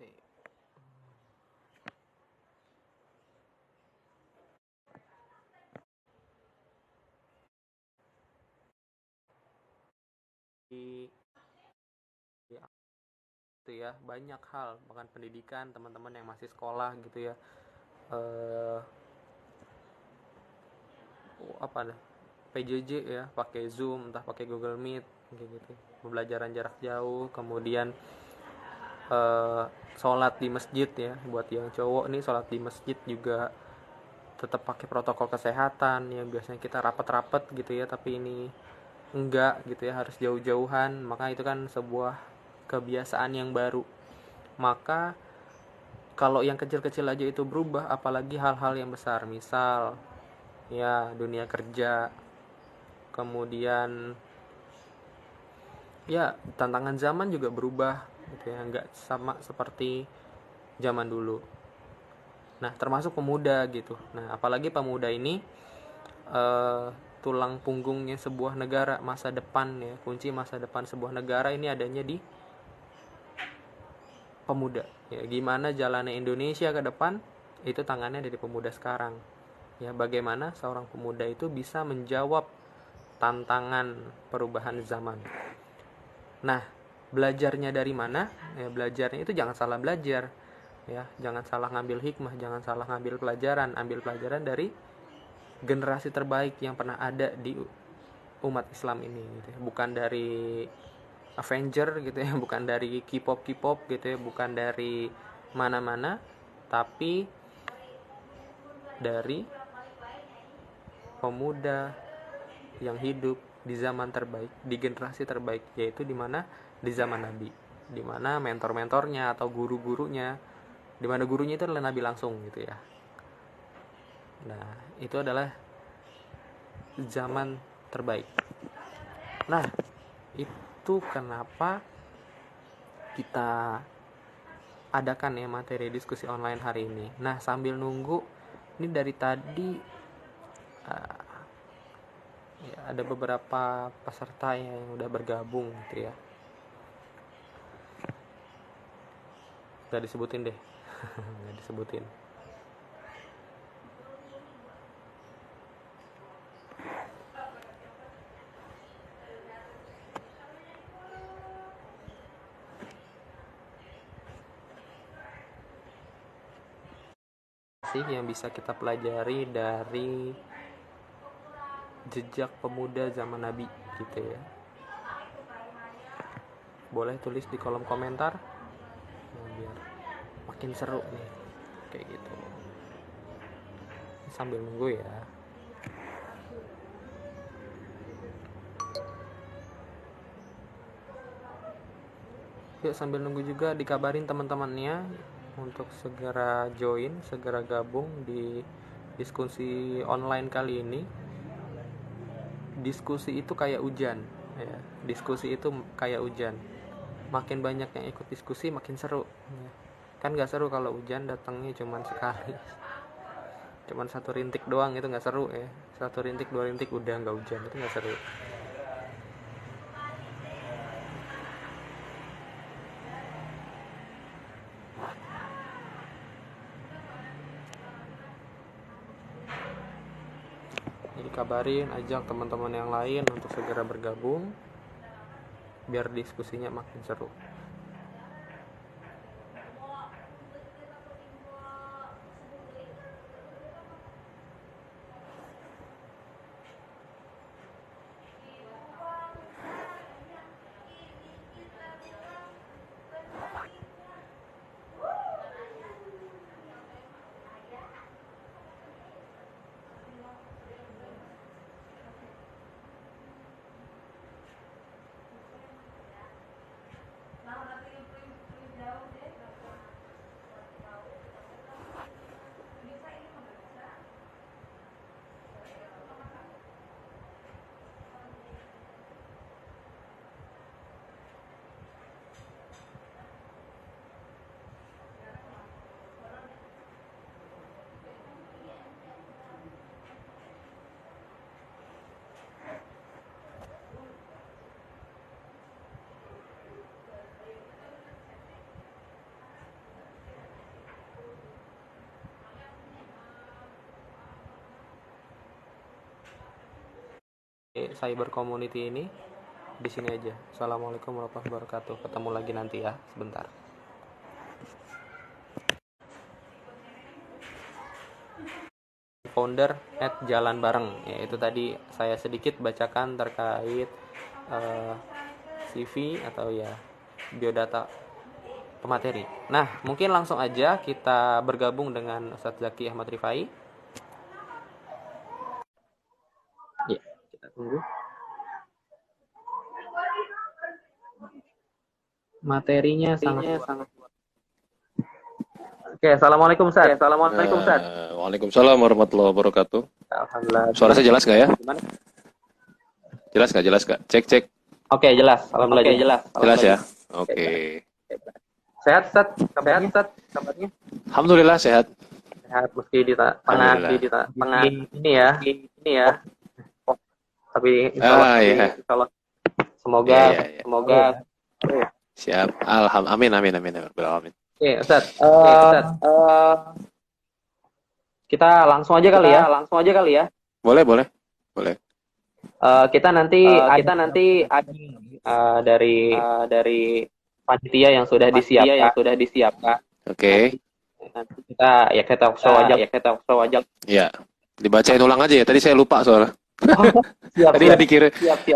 Oke. Di itu ya banyak hal, bahkan pendidikan teman-teman yang masih sekolah gitu ya, apa ada PJJ ya, pakai Zoom, entah pakai Google Meet kayak gitu, pembelajaran jarak jauh. Kemudian sholat di masjid ya, buat yang cowok nih sholat di masjid juga tetap pakai protokol kesehatan yang biasanya kita rapat-rapat gitu ya, tapi ini enggak gitu ya, harus jauh-jauhan. Maka itu kan sebuah kebiasaan yang baru. Maka kalau yang kecil-kecil aja itu berubah, apalagi hal-hal yang besar, misal ya dunia kerja, kemudian ya tantangan zaman juga berubah gitu ya, nggak sama seperti zaman dulu. Nah, termasuk pemuda gitu. Nah, apalagi pemuda ini tulang punggungnya sebuah negara, masa depan ya, kunci masa depan sebuah negara ini adanya di pemuda. Ya, gimana jalannya Indonesia ke depan itu tangannya dari pemuda sekarang. Ya, bagaimana seorang pemuda itu bisa menjawab tantangan perubahan zaman. Nah, belajarnya dari mana? Ya, belajarnya itu jangan salah belajar. Ya, jangan salah ngambil hikmah, jangan salah ngambil pelajaran. Ambil pelajaran dari generasi terbaik yang pernah ada di umat Islam ini gitu ya. Bukan dari Avenger gitu ya, bukan dari K-pop gitu ya, bukan dari mana-mana, tapi dari pemuda yang hidup di zaman terbaik, di generasi terbaik, yaitu di mana di zaman Nabi, di mana mentor-mentornya atau guru-gurunya, di mana gurunya itu adalah Nabi langsung gitu ya. Nah, itu adalah zaman terbaik. Nah, itu kenapa kita adakan ya materi diskusi online hari ini. Nah, sambil nunggu ini dari tadi ya, ada beberapa peserta yang udah bergabung gitu ya. Gak disebutin deh. Gak disebutin. Sih yang bisa kita pelajari dari jejak pemuda zaman Nabi gitu ya. Boleh tulis di kolom komentar nah, biar makin seru nih kayak gitu. Sambil nunggu ya. Yuk, sambil nunggu juga dikabarin teman-temannya untuk segera join, segera gabung di diskusi online kali ini. Diskusi itu kayak hujan ya. Diskusi itu kayak hujan. Makin banyak yang ikut diskusi makin seru ya. Kan gak seru kalau hujan datangnya cuma sekali, cuman satu rintik doang, itu gak seru ya. Satu rintik, dua rintik udah gak hujan, itu gak seru. Jadi kabarin, ajak teman-teman yang lain untuk segera bergabung biar diskusinya makin seru. cyber community ini di sini aja. Assalamualaikum warahmatullahi wabarakatuh. Ketemu lagi nanti ya, sebentar. Founder @jalan bareng, yaitu tadi saya sedikit bacakan terkait CV atau ya biodata pemateri. Nah, mungkin langsung aja kita bergabung dengan Ustadz Zaki Ahmad Rifai. Ya, kita tunggu. Materinya sangat Oke, assalamualaikum Ustaz. Waalaikumsalam warahmatullahi wabarakatuh. Alhamdulillah. Suara saya jelas nggak ya? Jelas nggak? Cek. Oke, jelas. Alhamdulillah. Jelas ya? Oke. Sehat Ustaz? Kabarnya? Alhamdulillah sehat. Sehat meski di tengah ini ya. Oh, tapi iya. insyaallah semoga Siap. Amin. Amin. Oke, Ustaz. Kita langsung aja kali ya. Boleh. Kita nanti dari panitia yang sudah disiapkan. Oke. Nanti kita talk show aja. Ya. Dibacain ulang aja ya. Tadi saya lupa soalnya. Siap.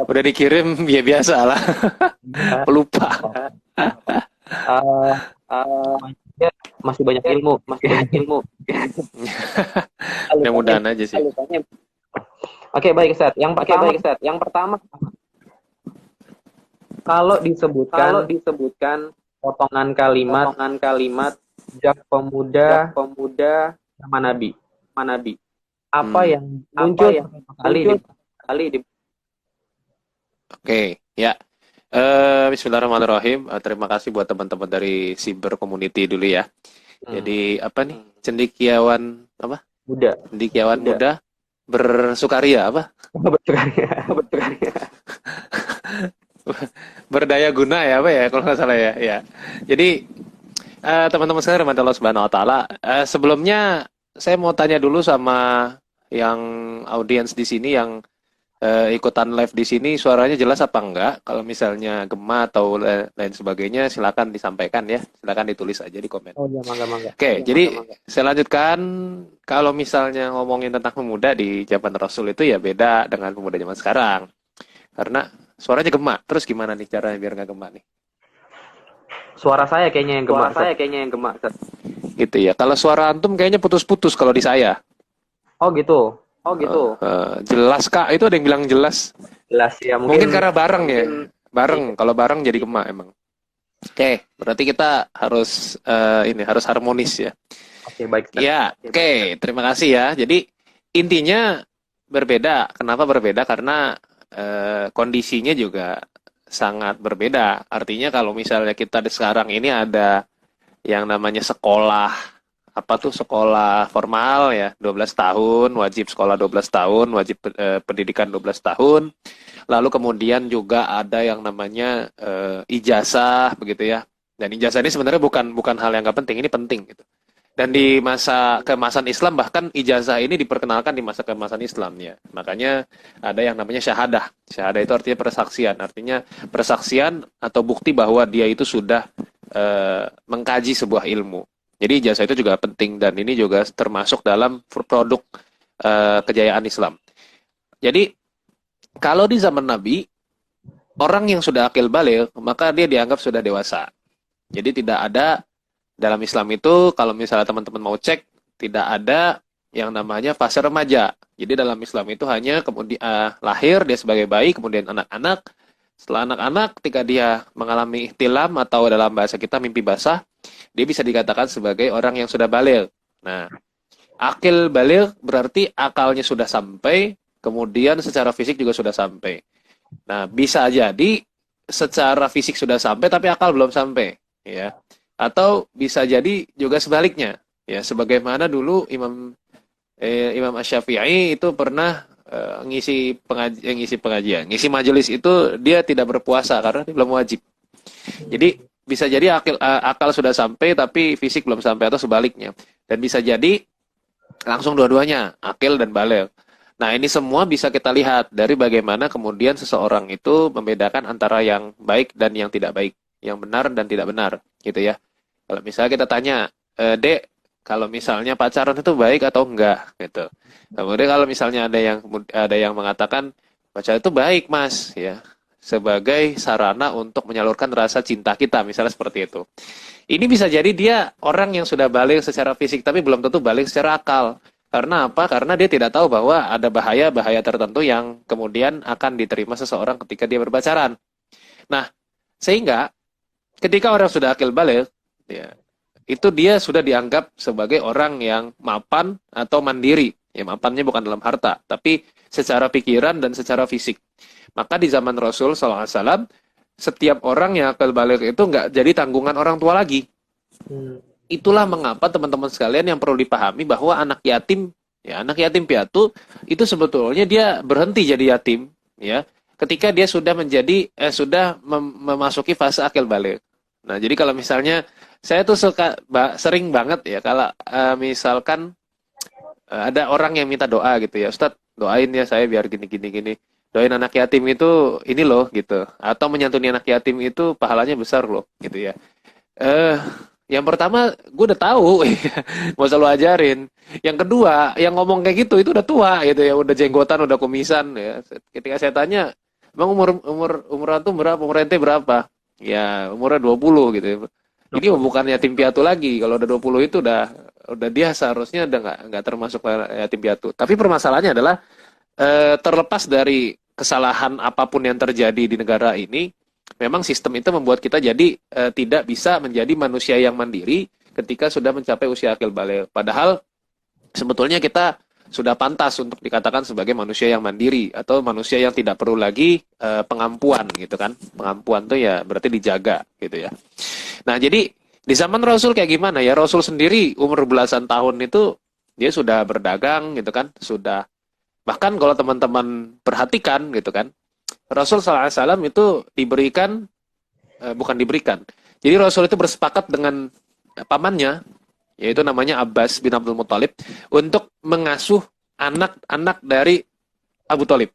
Udah dikirim ya biasa lah. Lupa. Masih banyak ilmu. Mudah-mudahan aja sih. Oke, baik Ustaz. Yang pertama kalau disebutkan potongan kalimat jak pemuda sama nabi. Apa yang muncul kali di Oke, ya. Bismillahirrahmanirrahim. Terima kasih buat teman-teman dari Cyber Community dulu ya. Jadi apa nih? Cendekiawan apa? Cendekiawan muda bersukaria apa? Bersukaria. Berdaya guna ya apa ya kalau nggak salah ya. Ya. Jadi teman-teman sekalian rahmatullah subhanahu wa taala, sebelumnya saya mau tanya dulu sama yang audiens di sini yang ikutan live di sini, suaranya jelas apa enggak? Kalau misalnya gema atau lain sebagainya, silakan disampaikan ya. Silakan ditulis aja di komen. Oh iya, mangga. Oke, jadi saya lanjutkan. Kalau misalnya ngomongin tentang pemuda di zaman Rasul itu ya beda dengan pemuda zaman sekarang. Karena suaranya gema. Terus gimana nih caranya biar nggak gema nih? Suara saya kayaknya yang gema. Gitu ya. Kalau suara antum kayaknya putus-putus kalau di saya. Oh gitu. Jelas Kak, itu ada yang bilang jelas. Jelas ya, mungkin karena bareng ya. Kalau bareng jadi gema emang. Oke, berarti kita harus harus harmonis ya. Oke, baik. Ya, oke, terima kasih ya. Jadi intinya berbeda. Kenapa berbeda? Karena kondisinya juga sangat berbeda. Artinya kalau misalnya kita sekarang ini ada yang namanya sekolah, sekolah formal ya, 12 tahun, wajib sekolah 12 tahun, wajib pendidikan 12 tahun. Lalu kemudian juga ada yang namanya ijazah begitu ya. Dan ijazah ini sebenarnya bukan hal yang nggak penting, ini penting gitu. Dan di masa keemasan Islam bahkan ijazah ini diperkenalkan di masa keemasan Islam ya. Makanya ada yang namanya syahadah. Syahadah itu artinya persaksian, artinya persaksian atau bukti bahwa dia itu sudah mengkaji sebuah ilmu. Jadi ijazah itu juga penting dan ini juga termasuk dalam produk kejayaan Islam. Jadi kalau di zaman Nabi, orang yang sudah akil baligh maka dia dianggap sudah dewasa. Jadi tidak ada dalam Islam itu, kalau misalnya teman-teman mau cek, tidak ada yang namanya fase remaja. Jadi dalam Islam itu hanya kemudian lahir dia sebagai bayi, kemudian anak-anak. Setelah anak-anak, ketika dia mengalami ihtilam atau dalam bahasa kita mimpi basah, dia bisa dikatakan sebagai orang yang sudah baligh. Nah, akil baligh berarti akalnya sudah sampai, kemudian secara fisik juga sudah sampai. Nah, bisa jadi secara fisik sudah sampai tapi akal belum sampai, ya. Atau bisa jadi juga sebaliknya, ya. Sebagaimana dulu Imam Asy-Syafi'i itu pernah ngisi pengajian, ngisi majelis itu dia tidak berpuasa karena dia belum wajib. Jadi bisa jadi akal sudah sampai tapi fisik belum sampai atau sebaliknya. Dan bisa jadi langsung dua-duanya, akil dan baligh. Nah, ini semua bisa kita lihat dari bagaimana kemudian seseorang itu membedakan antara yang baik dan yang tidak baik, yang benar dan tidak benar, gitu ya. Kalau misalnya kita tanya, Dek, kalau misalnya pacaran itu baik atau enggak, gitu. Kemudian kalau misalnya ada yang mengatakan pacaran itu baik, Mas, ya, sebagai sarana untuk menyalurkan rasa cinta kita, misalnya seperti itu. Ini bisa jadi dia orang yang sudah balik secara fisik, tapi belum tentu balik secara akal. Karena apa? Karena dia tidak tahu bahwa ada bahaya-bahaya tertentu yang kemudian akan diterima seseorang ketika dia berpacaran. Nah, sehingga ketika orang sudah akil balik, ya, itu dia sudah dianggap sebagai orang yang mapan atau mandiri. Ya, mapannya bukan dalam harta, tapi secara pikiran dan secara fisik. Maka di zaman Rasul SAW, setiap orang yang akil balik itu nggak jadi tanggungan orang tua lagi. Hmm. Itulah mengapa teman-teman sekalian yang perlu dipahami bahwa anak yatim, ya anak yatim piatu itu sebetulnya dia berhenti jadi yatim, ya, ketika dia sudah memasuki fase akil balik. Nah, jadi kalau misalnya saya tuh sering banget ya kalau misalkan ada orang yang minta doa gitu ya, Ustadz doain ya saya biar gini gini gini. Doain anak yatim itu ini loh gitu. Atau menyantuni anak yatim itu pahalanya besar loh gitu ya. Eh, yang pertama, gue udah tahu, mau selalu ajarin. Yang kedua, yang ngomong kayak gitu itu udah tua gitu ya, udah jenggotan, udah kumisan ya. Ketika saya tanya, emang umur antum berapa, umur ente berapa? Ya umurnya 20 gitu ya. Ini bukan yatim piatu lagi. Kalau udah 20 itu udah dia seharusnya udah nggak termasuk yatim piatu. Tapi permasalahannya adalah terlepas dari kesalahan apapun yang terjadi di negara ini, memang sistem itu membuat kita jadi tidak bisa menjadi manusia yang mandiri ketika sudah mencapai usia akil balik. Padahal sebetulnya kita sudah pantas untuk dikatakan sebagai manusia yang mandiri atau manusia yang tidak perlu lagi pengampuan gitu kan. Pengampuan tuh ya berarti dijaga gitu ya. Nah, jadi di zaman Rasul kayak gimana ya? Rasul sendiri umur belasan tahun itu dia sudah berdagang gitu kan, sudah bahkan kalau teman-teman perhatikan gitu kan, Rasul SAW itu diberikan, bukan diberikan. Jadi Rasul itu bersepakat dengan pamannya, yaitu namanya Abbas bin Abdul Muthalib, untuk mengasuh anak-anak dari Abu Thalib.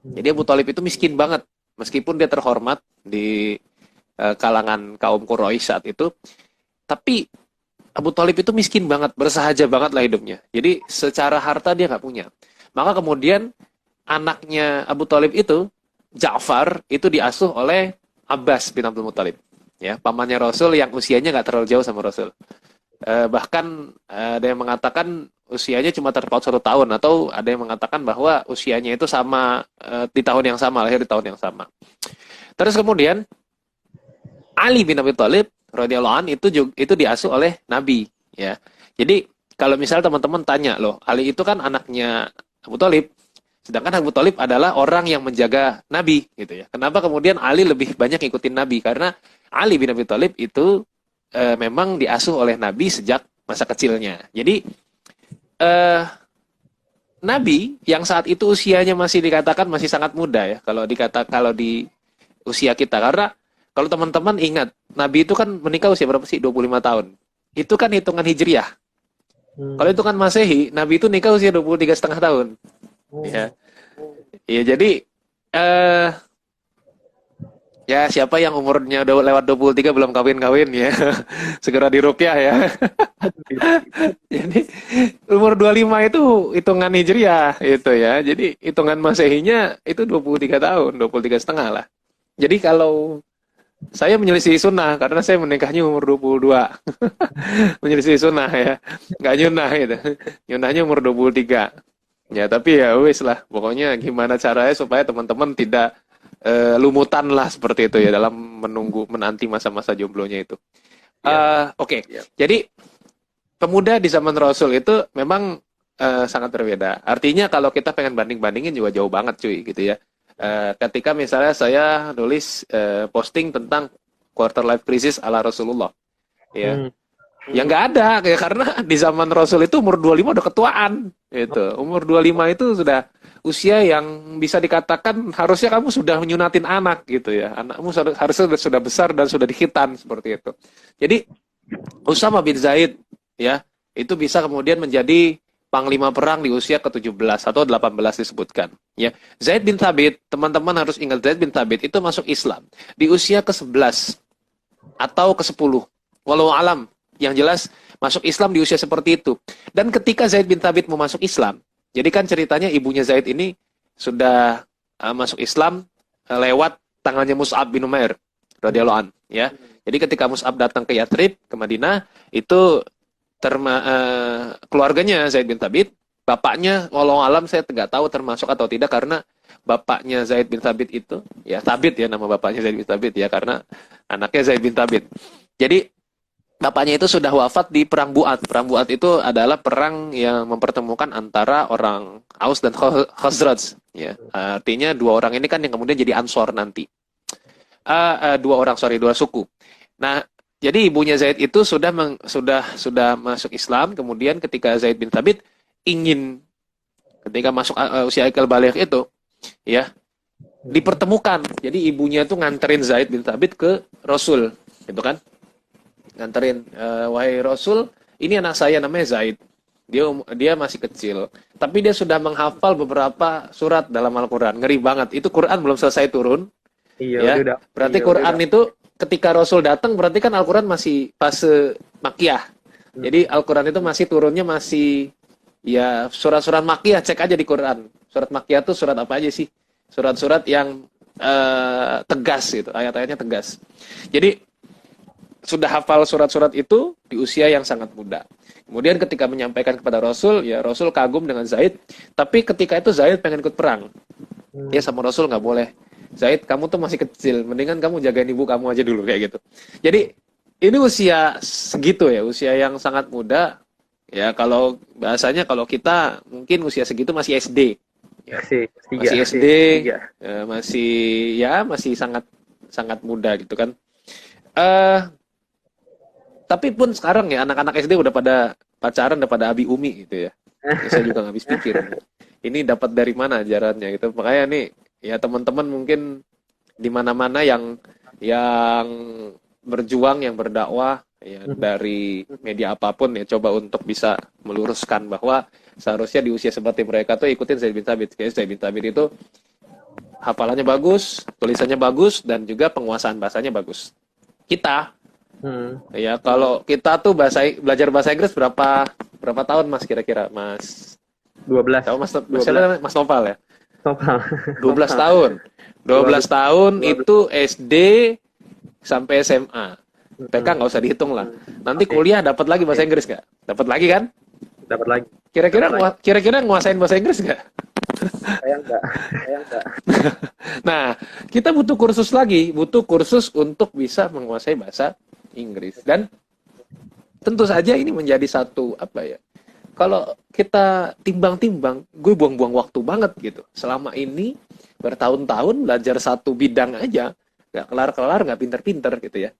Jadi Abu Thalib itu miskin banget, meskipun dia terhormat di kalangan kaum Quraisy saat itu, tapi Abu Thalib itu miskin banget, bersahaja banget lah hidupnya. Jadi secara harta dia nggak punya. Maka kemudian anaknya Abu Thalib itu, Ja'far, itu diasuh oleh Abbas bin Abdul Muthalib. Ya, pamannya Rasul yang usianya nggak terlalu jauh sama Rasul. Bahkan ada yang mengatakan usianya cuma terpaut 1 tahun, atau ada yang mengatakan bahwa usianya itu sama di tahun yang sama, lahir di tahun yang sama. Terus kemudian Ali bin Abi Thalib radhiyallahu anhu itu diasuh oleh Nabi, ya. Jadi kalau misal teman-teman tanya, loh, Ali itu kan anaknya Abu Thalib, sedangkan Abu Thalib adalah orang yang menjaga Nabi, gitu ya. Kenapa kemudian Ali lebih banyak ikutin Nabi? Karena Ali bin Abi Thalib itu memang diasuh oleh Nabi sejak masa kecilnya. Jadi Nabi yang saat itu usianya masih dikatakan masih sangat muda ya, kalau di usia kita. Karena kalau teman-teman ingat, Nabi itu kan menikah usia berapa sih? 25 tahun. Itu kan hitungan Hijriah. Kalau hitungan Masehi, Nabi itu nikah usia 23,5 tahun. Ya. Ya, jadi ya siapa yang umurnya udah lewat 23 belum kawin-kawin ya, segera diruqyah ya. Jadi umur 25 itu hitungan Hijriah itu ya. Jadi hitungan Masehinya itu 23 tahun, 23,5 lah. Jadi kalau saya menyelisih sunnah karena saya menikahnya umur 22. Menyelisih sunnah ya. Nggak nyunah gitu. Nyunahnya umur 23. Ya, tapi ya wis lah. Pokoknya gimana caranya supaya teman-teman tidak lumutan lah seperti itu ya dalam menanti masa-masa jomblonya itu. Oke. Jadi pemuda di zaman Rasul itu memang sangat berbeda. Artinya kalau kita pengen banding-bandingin juga jauh banget cuy gitu ya. Ketika misalnya saya nulis posting tentang quarter life crisis ala Rasulullah, ya, yang nggak ada, ya, karena di zaman Rasul itu umur 25 udah ketuaan, gitu. Umur 25 itu sudah usia yang bisa dikatakan harusnya kamu sudah menyunatin anak, gitu ya. Anakmu harusnya sudah besar dan sudah dikhitan seperti itu. Jadi Usama bin Zaid, ya, itu bisa kemudian menjadi panglima perang di usia ke-17 atau 18 disebutkan. Ya, Zaid bin Thabit, teman-teman harus ingat Zaid bin Thabit itu masuk Islam di usia ke-11 atau ke-10. Walau alam, yang jelas masuk Islam di usia seperti itu. Dan ketika Zaid bin Thabit mau masuk Islam, jadi kan ceritanya ibunya Zaid ini sudah masuk Islam lewat tangannya Mus'ab bin Umair radhiyallahu an, ya. Jadi ketika Mus'ab datang ke Yathrib, ke Madinah, itu keluarganya Zaid bin Thabit, bapaknya walau alam saya tidak tahu termasuk atau tidak, karena bapaknya Zaid bin Thabit itu, ya Thabit ya nama bapaknya Zaid bin Thabit ya, karena anaknya Zaid bin Thabit. Jadi bapaknya itu sudah wafat di perang Bu'at. Perang Bu'at itu adalah perang yang mempertemukan antara orang Aus dan Khazraj, ya. Artinya dua orang ini kan yang kemudian jadi Ansor nanti. Dua suku. Nah, jadi ibunya Zaid itu sudah masuk Islam. Kemudian ketika Zaid bin Thabit ingin ketika masuk usia akil baligh itu, ya, dipertemukan. Jadi ibunya tuh nganterin Zaid bin Thabit ke Rasul, gitu kan? Nganterin, wahai Rasul, ini anak saya namanya Zaid. Dia masih kecil, tapi dia sudah menghafal beberapa surat dalam Al-Qur'an. Ngeri banget. Itu Quran belum selesai turun. Iya, Ya. udah. Berarti Iya, Quran udah. itu ketika Rasul datang berarti kan Al-Quran masih fase Makkiyah. Jadi Al-Quran itu masih turunnya masih ya surat-surat Makkiyah, cek aja di Quran. Surat Makkiyah tuh surat apa aja sih? Surat-surat yang tegas gitu, ayat-ayatnya tegas. Jadi sudah hafal surat-surat itu di usia yang sangat muda. Kemudian ketika menyampaikan kepada Rasul, ya Rasul kagum dengan Zaid, tapi ketika itu Zaid pengen ikut perang. Dia sama Rasul nggak boleh. Zaid, kamu tuh masih kecil, mendingan kamu jagain ibu kamu aja dulu, kayak gitu. Jadi ini usia segitu ya, usia yang sangat muda. Ya kalau bahasanya kalau kita mungkin usia segitu masih SD, ya. Masih SD, masih sangat sangat muda gitu kan. Tapi pun sekarang ya anak-anak SD udah pada pacaran, udah pada abi umi gitu ya. Saya juga nggak habis pikir. Ini dapat dari mana ajarannya gitu. Makanya nih ya teman-teman mungkin di mana-mana yang berjuang, yang berdakwah ya dari media apapun ya, coba untuk bisa meluruskan bahwa seharusnya di usia seperti mereka tuh ikutin Zaid bin Thabit. Kayak Zaid bin Thabit itu hafalannya bagus, tulisannya bagus, dan juga penguasaan bahasanya bagus. Kita ya kalau kita tuh belajar bahasa Inggris berapa tahun Mas kira-kira Mas? 12. Tahu Mas Nopal ya? Total. 12 tahun. 12 tahun itu SD sampai SMA. TK nggak usah dihitung lah. Nanti kuliah dapat lagi bahasa Inggris nggak? Dapat lagi kan? Dapat lagi. Kira-kira nguasain bahasa Inggris nggak? Saya enggak. Nah, kita butuh kursus lagi, butuh kursus untuk bisa menguasai bahasa Inggris. Dan tentu saja ini menjadi satu apa ya? Kalau kita timbang-timbang, gue buang-buang waktu banget gitu. Selama ini bertahun-tahun belajar satu bidang aja, nggak kelar-kelar, nggak pinter-pinter gitu ya.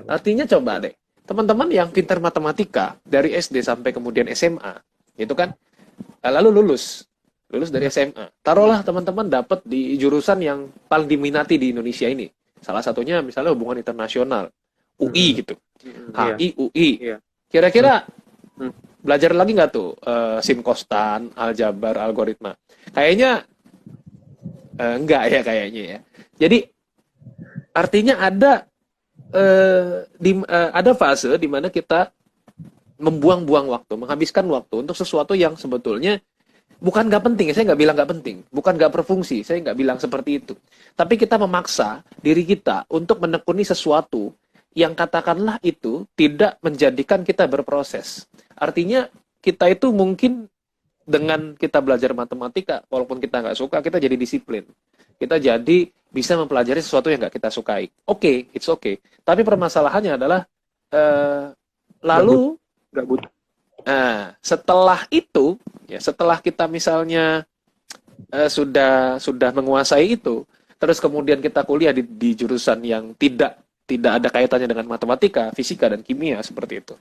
Artinya coba deh, teman-teman yang pintar matematika dari SD sampai kemudian SMA, itu kan, lalu lulus dari SMA. Taruhlah teman-teman dapat di jurusan yang paling diminati di Indonesia ini. Salah satunya misalnya hubungan internasional, UI gitu, HI, UI. Kira-kira belajar lagi nggak tuh sin-kostan, aljabar, algoritma? Kayaknya enggak ya kayaknya ya. Jadi artinya ada fase di mana kita membuang-buang waktu, menghabiskan waktu untuk sesuatu yang sebetulnya bukan nggak penting. Saya nggak bilang nggak penting, bukan nggak berfungsi. Saya nggak bilang seperti itu. Tapi kita memaksa diri kita untuk menekuni sesuatu yang katakanlah itu tidak menjadikan kita berproses. Artinya kita itu mungkin dengan kita belajar matematika, walaupun kita nggak suka, kita jadi disiplin. Kita jadi bisa mempelajari sesuatu yang nggak kita sukai. Oke, it's okay. Tapi permasalahannya adalah lalu nggak butuh. Nah, setelah itu, ya setelah kita misalnya sudah menguasai itu, terus kemudian kita kuliah di jurusan yang tidak ada kaitannya dengan matematika, fisika dan kimia seperti itu.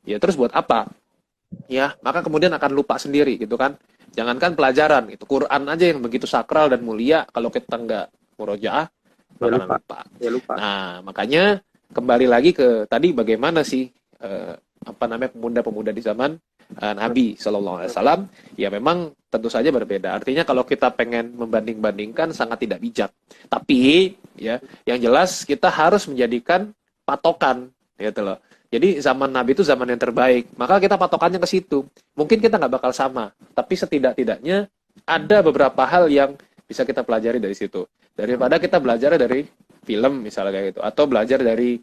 Ya terus buat apa? Ya, maka kemudian akan lupa sendiri gitu kan. Jangankan pelajaran, itu Quran aja yang begitu sakral dan mulia, kalau kita nggak murojaah, bakalan lupa. Nah, makanya kembali lagi ke tadi bagaimana sih pemuda-pemuda di zaman Nabi Shallallahu Alaihi Wasallam, ya memang tentu saja berbeda. Artinya kalau kita pengen membanding-bandingkan sangat tidak bijak. Tapi ya yang jelas kita harus menjadikan patokan, gitu loh. Jadi zaman Nabi itu zaman yang terbaik, maka kita patokannya ke situ. Mungkin kita nggak bakal sama, tapi setidak-tidaknya ada beberapa hal yang bisa kita pelajari dari situ. Daripada kita belajar dari film misalnya kayak gitu, atau belajar dari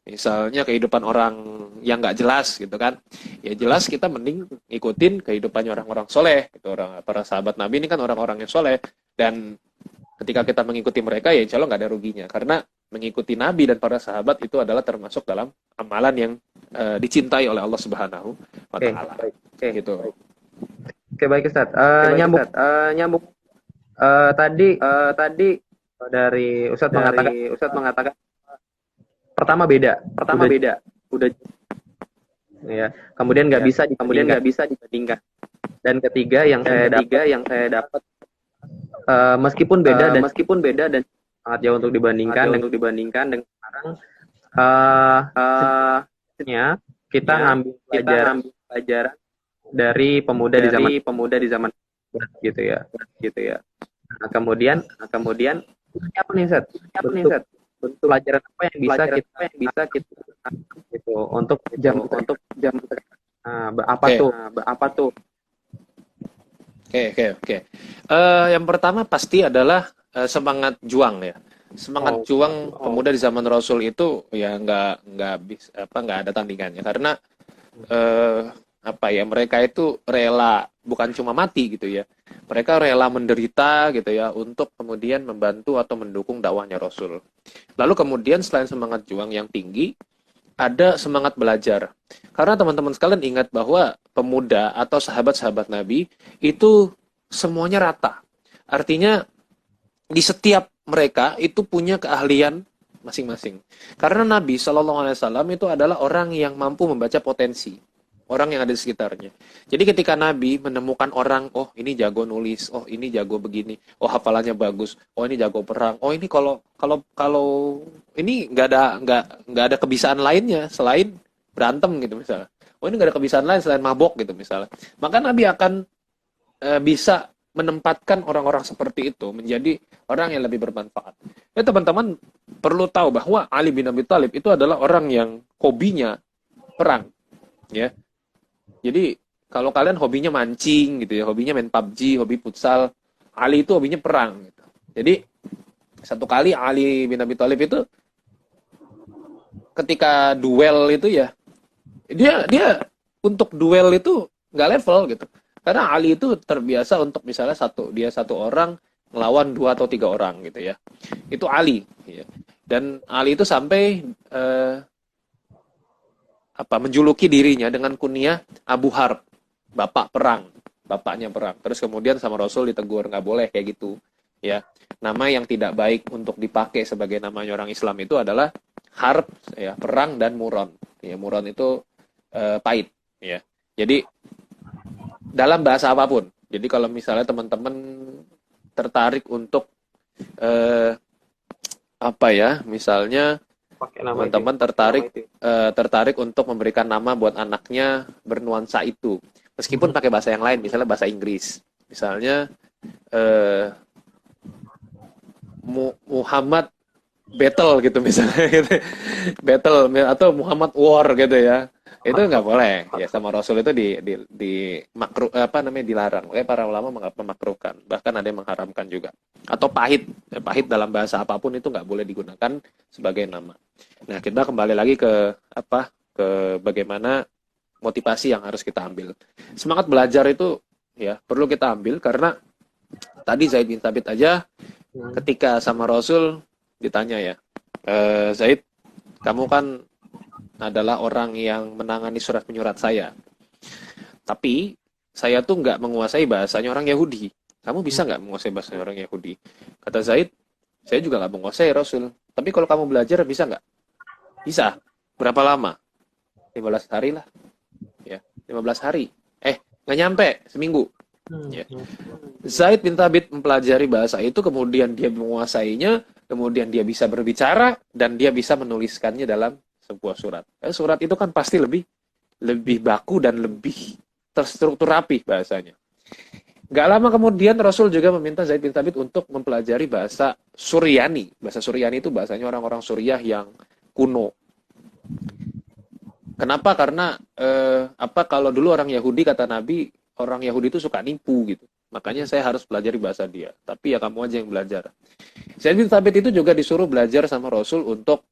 misalnya kehidupan orang yang nggak jelas gitu kan. Ya jelas kita mending ikutin kehidupannya orang-orang soleh, gitu. Para sahabat Nabi ini kan orang-orang yang soleh, dan ketika kita mengikuti mereka ya insya Allah nggak ada ruginya, karena mengikuti Nabi dan para sahabat itu adalah termasuk dalam amalan yang dicintai oleh Allah Subhanahu wa Ta'ala. Gitu. Oke, baik Ustaz. Nyambung. Tadi dari Ustaz mengatakan pertama beda. Udah ya. Kemudian nggak bisa dibandingkan. Dan ketiga yang saya dapat meskipun beda dan sangat jauh untuk dibandingkan dengan sekarang, kita ngambil pelajaran dari pemuda di zaman gitu ya. Nah, kemudian apa nih Seth? Bentuk pelajaran apa yang bisa kita gitu untuk jam apa tuh? Oke. Yang pertama pasti adalah semangat juang ya. Semangat juang pemuda di zaman Rasul itu ya nggak ada tandingannya, karena mereka itu rela, bukan cuma mati gitu ya. Mereka rela menderita gitu ya untuk kemudian membantu atau mendukung dakwahnya Rasul. Lalu kemudian selain semangat juang yang tinggi, ada semangat belajar. Karena teman-teman sekalian ingat bahwa pemuda atau sahabat-sahabat Nabi itu semuanya rata. Artinya di setiap mereka itu punya keahlian masing-masing. Karena Nabi Shallallahu Alaihi Wasallam itu adalah orang yang mampu membaca potensi orang yang ada di sekitarnya. Jadi ketika Nabi menemukan orang, oh ini jago nulis, oh ini jago begini, oh hafalannya bagus, oh ini jago perang, oh ini kalau ini nggak ada kebiasaan lainnya selain berantem gitu misalnya. Oh ini nggak ada kebiasaan lain selain mabok gitu misalnya. Maka Nabi akan bisa menempatkan orang-orang seperti itu menjadi orang yang lebih bermanfaat. Ya teman-teman perlu tahu bahwa Ali bin Abi Thalib itu adalah orang yang hobinya perang, ya. Jadi kalau kalian hobinya mancing gitu ya, hobinya main PUBG, hobi futsal, Ali itu hobinya perang gitu. Jadi satu kali Ali bin Abi Thalib itu ketika duel itu ya, dia untuk duel itu nggak level gitu. Karena Ali itu terbiasa untuk misalnya satu orang melawan 2 atau 3 orang gitu ya. Itu Ali. Ya. Dan Ali itu sampai menjuluki dirinya dengan kunyah Abu Harb, bapak perang, bapaknya perang. Terus kemudian sama Rasul ditegur, nggak boleh kayak gitu. Ya, nama yang tidak baik untuk dipakai sebagai namanya orang Islam itu adalah Harb, ya, perang, dan Muron. Ya, Muron itu pahit. Ya, jadi dalam bahasa apapun. Jadi kalau misalnya teman-teman tertarik untuk misalnya teman-teman tertarik untuk memberikan nama buat anaknya bernuansa itu, meskipun pakai bahasa yang lain, misalnya bahasa Inggris, misalnya Muhammad Battle gitu misalnya, gitu. Battle atau Muhammad War gitu ya, itu nggak boleh ya, sama Rasul itu dilarang. Oleh para ulama memakruhkan, bahkan ada yang mengharamkan juga. Atau pahit dalam bahasa apapun itu nggak boleh digunakan sebagai nama. Nah, kita kembali lagi ke bagaimana motivasi yang harus kita ambil. Semangat belajar itu ya perlu kita ambil, karena tadi Zaid bin Thabit aja ketika sama Rasul ditanya ya, Zaid, kamu kan adalah orang yang menangani surat menyurat saya, tapi saya tuh nggak menguasai bahasanya orang Yahudi. Kamu bisa nggak menguasai bahasanya orang Yahudi? Kata Zaid, saya juga nggak menguasai Rasul. Tapi kalau kamu belajar bisa nggak? Bisa. Berapa lama? 15 hari lah. Ya, 15 hari. Nggak nyampe, seminggu. Ya. Zaid bin Thabit mempelajari bahasa itu, kemudian dia menguasainya, kemudian dia bisa berbicara, dan dia bisa menuliskannya dalam sebuah surat. Surat itu kan pasti lebih lebih baku dan lebih terstruktur rapi bahasanya. Gak lama kemudian Rasul juga meminta Zaid bin Thabit untuk mempelajari bahasa Suryani. Bahasa Suryani itu bahasanya orang-orang Suriah yang kuno. Kenapa? Karena kalau dulu orang Yahudi, kata Nabi, orang Yahudi itu suka nipu gitu. Makanya saya harus pelajari bahasa dia. Tapi ya kamu aja yang belajar. Zaid bin Thabit itu juga disuruh belajar sama Rasul untuk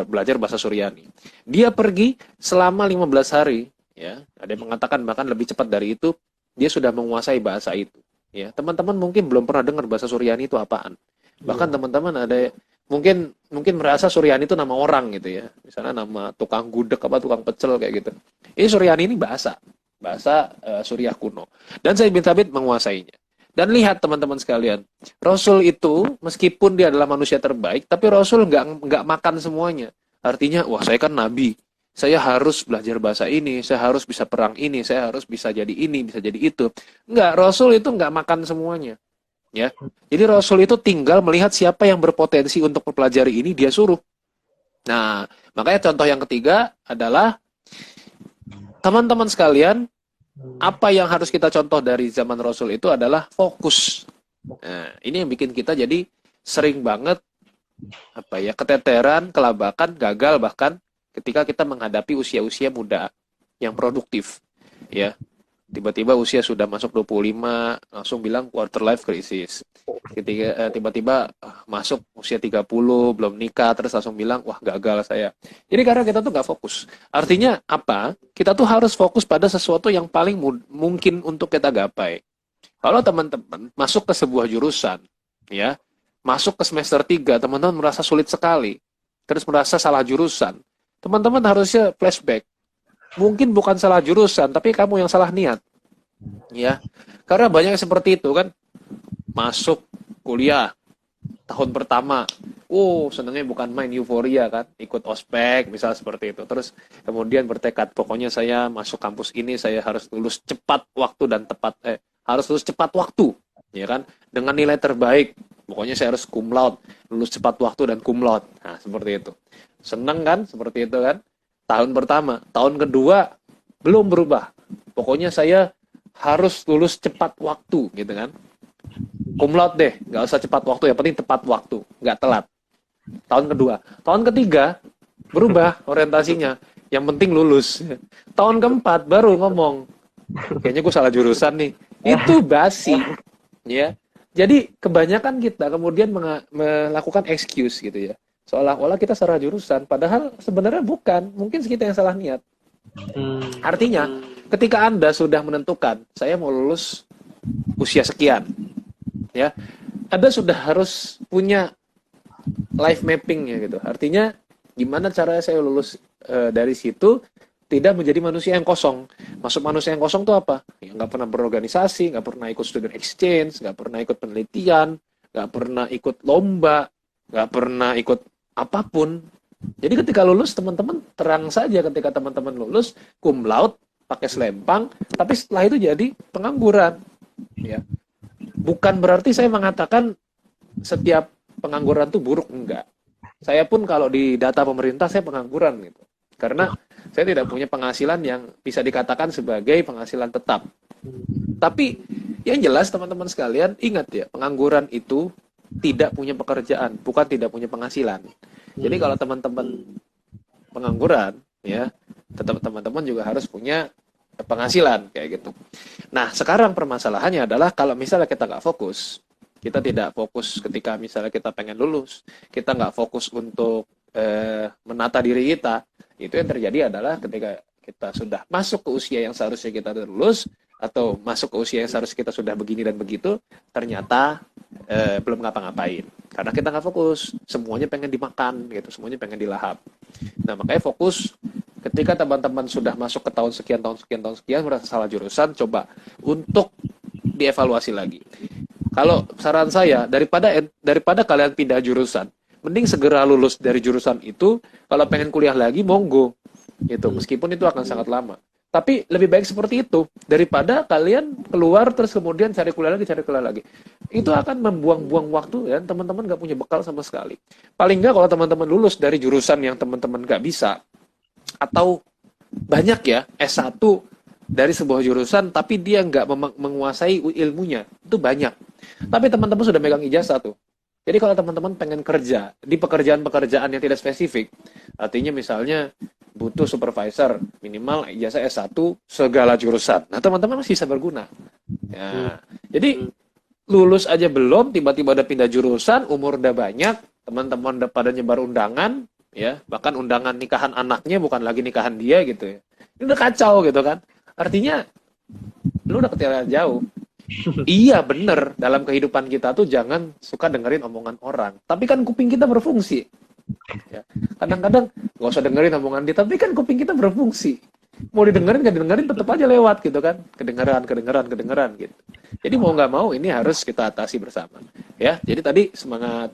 belajar bahasa Suryani. Dia pergi selama 15 hari, ya. Ada yang mengatakan bahkan lebih cepat dari itu, dia sudah menguasai bahasa itu. Ya, teman-teman mungkin belum pernah dengar bahasa Suryani itu apaan. Bahkan teman-teman ada mungkin merasa Suryani itu nama orang gitu ya. Misalnya nama tukang gudeg apa tukang pecel kayak gitu. Ini Suryani ini bahasa Suriah kuno. Dan Zaid bin Thabit menguasainya. Dan lihat teman-teman sekalian, Rasul itu meskipun dia adalah manusia terbaik, tapi Rasul nggak makan semuanya. Artinya, wah saya kan nabi, saya harus belajar bahasa ini, saya harus bisa perang ini, saya harus bisa jadi ini, bisa jadi itu. Enggak, Rasul itu nggak makan semuanya. Ya, jadi Rasul itu tinggal melihat siapa yang berpotensi untuk mempelajari ini, dia suruh. Nah, makanya contoh yang ketiga adalah teman-teman sekalian, apa yang harus kita contoh dari zaman Rasul itu adalah fokus. Nah, ini yang bikin kita jadi sering banget keteteran, kelabakan, gagal bahkan ketika kita menghadapi usia-usia muda yang produktif. Ya. Tiba-tiba usia sudah masuk 25, langsung bilang quarter life crisis. Ketika tiba-tiba masuk usia 30, belum nikah, terus langsung bilang, wah gagal saya. Jadi karena kita tuh nggak fokus. Artinya apa? Kita tuh harus fokus pada sesuatu yang paling mungkin untuk kita gapai. Kalau teman-teman masuk ke sebuah jurusan, ya, masuk ke semester 3, teman-teman merasa sulit sekali, terus merasa salah jurusan, teman-teman harusnya flashback. Mungkin bukan salah jurusan, tapi kamu yang salah niat. Ya. Karena banyak yang seperti itu kan. Masuk kuliah tahun pertama. Senangnya bukan main euforia kan, ikut ospek misal seperti itu. Terus kemudian bertekad, pokoknya saya masuk kampus ini saya harus lulus cepat waktu dan harus lulus cepat waktu, ya kan? Dengan nilai terbaik. Pokoknya saya harus cum laude, lulus cepat waktu dan cum laude. Nah, seperti itu. Senang kan seperti itu kan? Tahun pertama, tahun kedua belum berubah. Pokoknya saya harus lulus cepat waktu, gitu kan. Cum laude deh, nggak usah cepat waktu, yang penting tepat waktu, nggak telat. Tahun kedua, tahun ketiga berubah orientasinya, yang penting lulus. Tahun keempat baru ngomong, kayaknya gue salah jurusan nih. Itu basi, ya. Jadi kebanyakan kita kemudian melakukan excuse gitu ya. Seolah-olah kita salah jurusan, padahal sebenarnya bukan. Mungkin kita yang salah niat. Artinya, ketika Anda sudah menentukan, saya mau lulus usia sekian, ya, Anda sudah harus punya life mapping ya gitu. Artinya, gimana cara saya lulus dari situ tidak menjadi manusia yang kosong. Masuk manusia yang kosong itu apa? Ya, nggak pernah berorganisasi, nggak pernah ikut student exchange, nggak pernah ikut penelitian, nggak pernah ikut lomba, nggak pernah ikut apapun. Jadi ketika lulus, teman-teman terang saja ketika teman-teman lulus, cum laude, pakai selempang, tapi setelah itu jadi pengangguran. Ya. Bukan berarti saya mengatakan setiap pengangguran itu buruk, enggak. Saya pun kalau di data pemerintah, saya pengangguran gitu. Karena saya tidak punya penghasilan yang bisa dikatakan sebagai penghasilan tetap. Tapi yang jelas teman-teman sekalian, ingat ya, pengangguran itu tidak punya pekerjaan, bukan tidak punya penghasilan. Jadi kalau teman-teman pengangguran, ya, tetap teman-teman juga harus punya penghasilan kayak gitu. Nah, sekarang permasalahannya adalah kalau misalnya kita nggak fokus, kita tidak fokus ketika misalnya kita pengen lulus, kita nggak fokus untuk menata diri kita, itu yang terjadi adalah ketika kita sudah masuk ke usia yang seharusnya kita lulus, atau masuk ke usia yang seharusnya kita sudah begini dan begitu, ternyata belum ngapa-ngapain. Karena kita nggak fokus, semuanya pengen dimakan, gitu, semuanya pengen dilahap. Nah, makanya fokus ketika teman-teman sudah masuk ke tahun sekian, merasa salah jurusan, coba untuk dievaluasi lagi. Kalau saran saya, daripada kalian pindah jurusan, mending segera lulus dari jurusan itu. Kalau pengen kuliah lagi, monggo. Gitu, meskipun itu akan sangat lama. Tapi lebih baik seperti itu daripada kalian keluar terus kemudian cari kuliah lagi. Itu akan membuang-buang waktu dan teman-teman nggak punya bekal sama sekali. Paling nggak kalau teman-teman lulus dari jurusan yang teman-teman nggak bisa, atau banyak ya S1 dari sebuah jurusan tapi dia nggak menguasai ilmunya. Itu banyak. Tapi teman-teman sudah megang ijazah tuh. Jadi kalau teman-teman pengen kerja di pekerjaan-pekerjaan yang tidak spesifik, artinya misalnya butuh supervisor, minimal ijazah S1 segala jurusan. Nah, teman-teman masih bisa berguna. Ya. Jadi lulus aja belum, tiba-tiba udah pindah jurusan, umur udah banyak, teman-teman udah pada nyebar undangan, ya, bahkan undangan nikahan anaknya bukan lagi nikahan dia gitu ya. Ini udah kacau gitu kan. Artinya lu udah ketinggalan jauh. Iya bener, dalam kehidupan kita tuh jangan suka dengerin omongan orang. Tapi kan kuping kita berfungsi. Ya. Kadang-kadang nggak usah dengerin omongan dia, tapi kan kuping kita berfungsi. Mau didengerin nggak didengerin tetap aja lewat gitu kan. Kedengeran gitu. Jadi mau nggak mau ini harus kita atasi bersama. Ya, jadi tadi semangat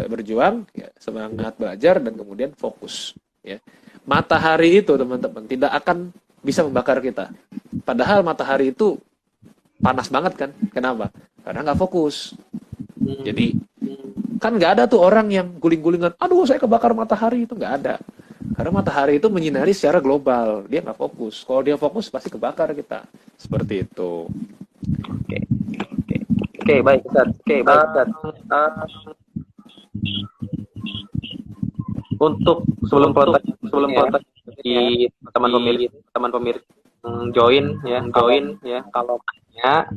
berjuang, ya, semangat belajar dan kemudian fokus. Ya. Matahari itu teman-teman tidak akan bisa membakar kita. Padahal matahari itu panas banget kan? Kenapa? Karena nggak fokus. Jadi kan nggak ada tuh orang yang guling-gulingan, aduh saya kebakar matahari, itu nggak ada. Karena matahari itu menyinari secara global, dia nggak fokus. Kalau dia fokus pasti kebakar kita. Seperti itu. Oke, baik Ustaz. Untuk sebelum pelotak di teman pemilik join ya kalau tanya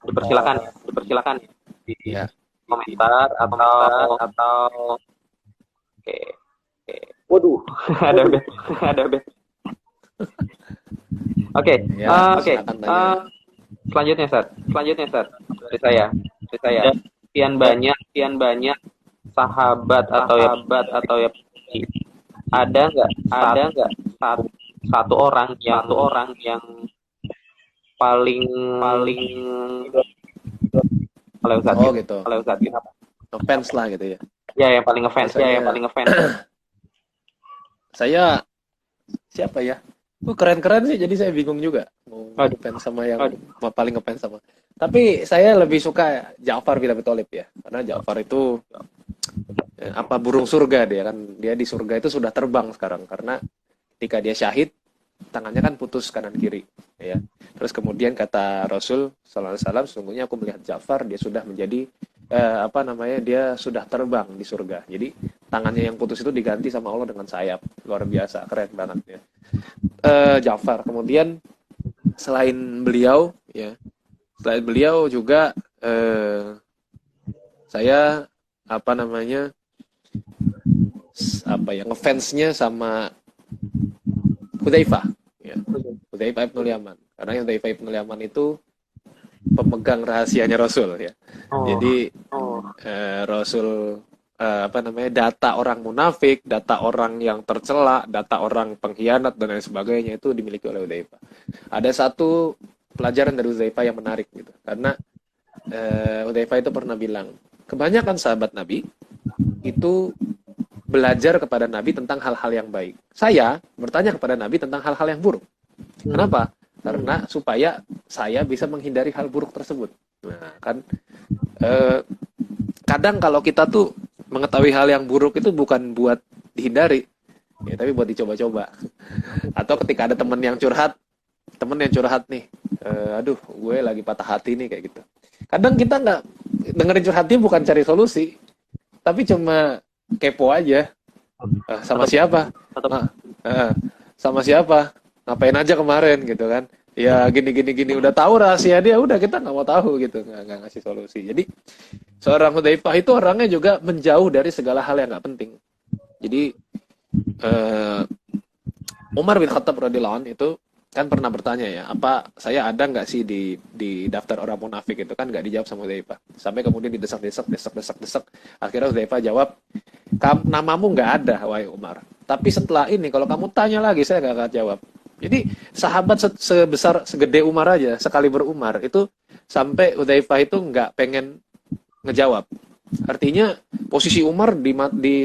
dipersilakan di Ya. komentar atau oke. Waduh, ada bet. Oke. Ya, silakan tanya. Selanjutnya Ustaz dari saya. Sekian banyak sahabat atau ya ada nggak satu orang yang paling oleh Ustaz gitu. Ngefans lah gitu ya. Ya, yang paling ngefans. Saya siapa ya? Keren-keren sih, jadi saya bingung juga mau ngefans sama yang paling ngefans sama. Tapi saya lebih suka Ja'far bin Abi Thalib ya, karena Ja'far itu burung surga dia kan, dia di surga itu sudah terbang sekarang karena ketika dia syahid tangannya kan putus kanan kiri ya. Terus kemudian kata Rasul sallallahu alaihi wasallam, sesungguhnya aku melihat Ja'far dia sudah menjadi dia sudah terbang di surga. Jadi tangannya yang putus itu diganti sama Allah dengan sayap. Luar biasa, keren banget ya. Ja'far. Kemudian selain beliau juga saya ngefansnya sama Hudzaifah ya. Hudzaifah ibn Yaman. Karena Hudzaifah ibn Yaman itu pemegang rahasianya Rasul ya. Jadi Rasul data orang munafik, data orang yang tercela, data orang pengkhianat dan lain sebagainya itu dimiliki oleh Hudzaifah. Ada satu pelajaran dari Hudzaifah yang menarik gitu. Karena Hudzaifah itu pernah bilang, kebanyakan sahabat Nabi itu belajar kepada Nabi tentang hal-hal yang baik. Saya bertanya kepada Nabi tentang hal-hal yang buruk. Kenapa? Karena supaya saya bisa menghindari hal buruk tersebut. Nah, kan kadang kalau kita tuh mengetahui hal yang buruk itu bukan buat dihindari, ya, tapi buat dicoba-coba. Atau ketika ada teman yang curhat nih, aduh, gue lagi patah hati nih kayak gitu. Kadang kita nggak dengerin curhatnya bukan cari solusi, tapi cuma kepo aja. Sama siapa? Sama siapa? Ngapain aja kemarin gitu kan? Ya gini udah tahu rahasia dia, udah kita nggak mau tahu gitu, nggak ngasih solusi. Jadi seorang Hudzaifah itu orangnya juga menjauh dari segala hal yang nggak penting. Jadi Umar bin Khattab radhiyallahu anhu itu kan pernah bertanya ya, apa saya ada nggak sih di daftar orang munafik, itu kan nggak dijawab sama Hudzaifah. Sampai kemudian didesak. Akhirnya Hudzaifah jawab, namamu nggak ada wahai Umar. Tapi setelah ini kalau kamu tanya lagi saya nggak akan jawab. Jadi sahabat segede Umar aja, sekali berumar itu sampai Hudzaifah itu nggak pengen ngejawab. Artinya posisi Umar di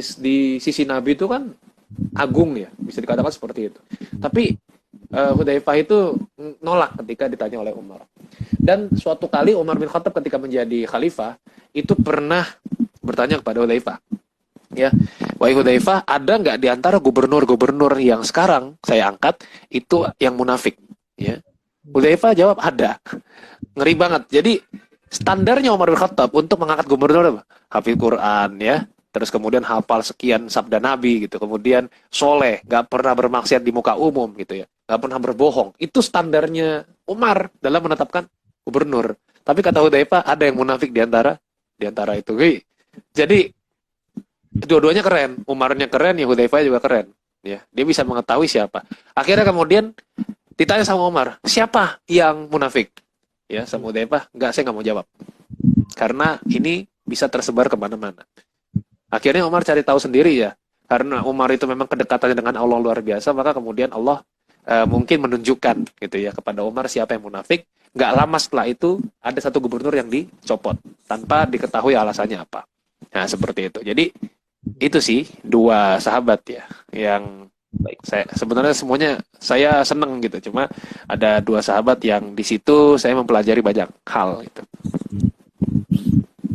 sisi Nabi itu kan agung ya, bisa dikatakan seperti itu. Tapi Hudzaifah itu nolak ketika ditanya oleh Umar. Dan suatu kali Umar bin Khattab ketika menjadi khalifah itu pernah bertanya kepada Hudzaifah, Ya, wahai Hudzaifah, ada nggak di antara gubernur-gubernur yang sekarang saya angkat itu yang munafik? Ya, Hudzaifah jawab ada. Ngeri banget. Jadi standarnya Umar bin Khattab untuk mengangkat gubernur apa? Hafid Quran ya. Terus kemudian hafal sekian sabda Nabi gitu. Kemudian soleh, nggak pernah bermaksiat di muka umum gitu ya. Nggak pernah berbohong. Itu standarnya Umar dalam menetapkan gubernur. Tapi kata Hudzaifah ada yang munafik di antara itu. Jadi dua-duanya keren. Umarnya keren, ya Hudzaifah juga keren. Ya, dia bisa mengetahui siapa. Akhirnya kemudian ditanya sama Umar, siapa yang munafik? Ya, sama Hudzaifah, enggak, saya nggak mau jawab. Karena ini bisa tersebar kemana-mana. Akhirnya Umar cari tahu sendiri ya. Karena Umar itu memang kedekatannya dengan Allah luar biasa, maka kemudian Allah mungkin menunjukkan gitu ya kepada Umar siapa yang munafik. Nggak lama setelah itu ada satu gubernur yang dicopot tanpa diketahui alasannya apa. Nah, seperti itu. Jadi itu sih dua sahabat ya yang baik, saya sebenarnya semuanya saya seneng gitu, cuma ada dua sahabat yang di situ saya mempelajari banyak hal gitu.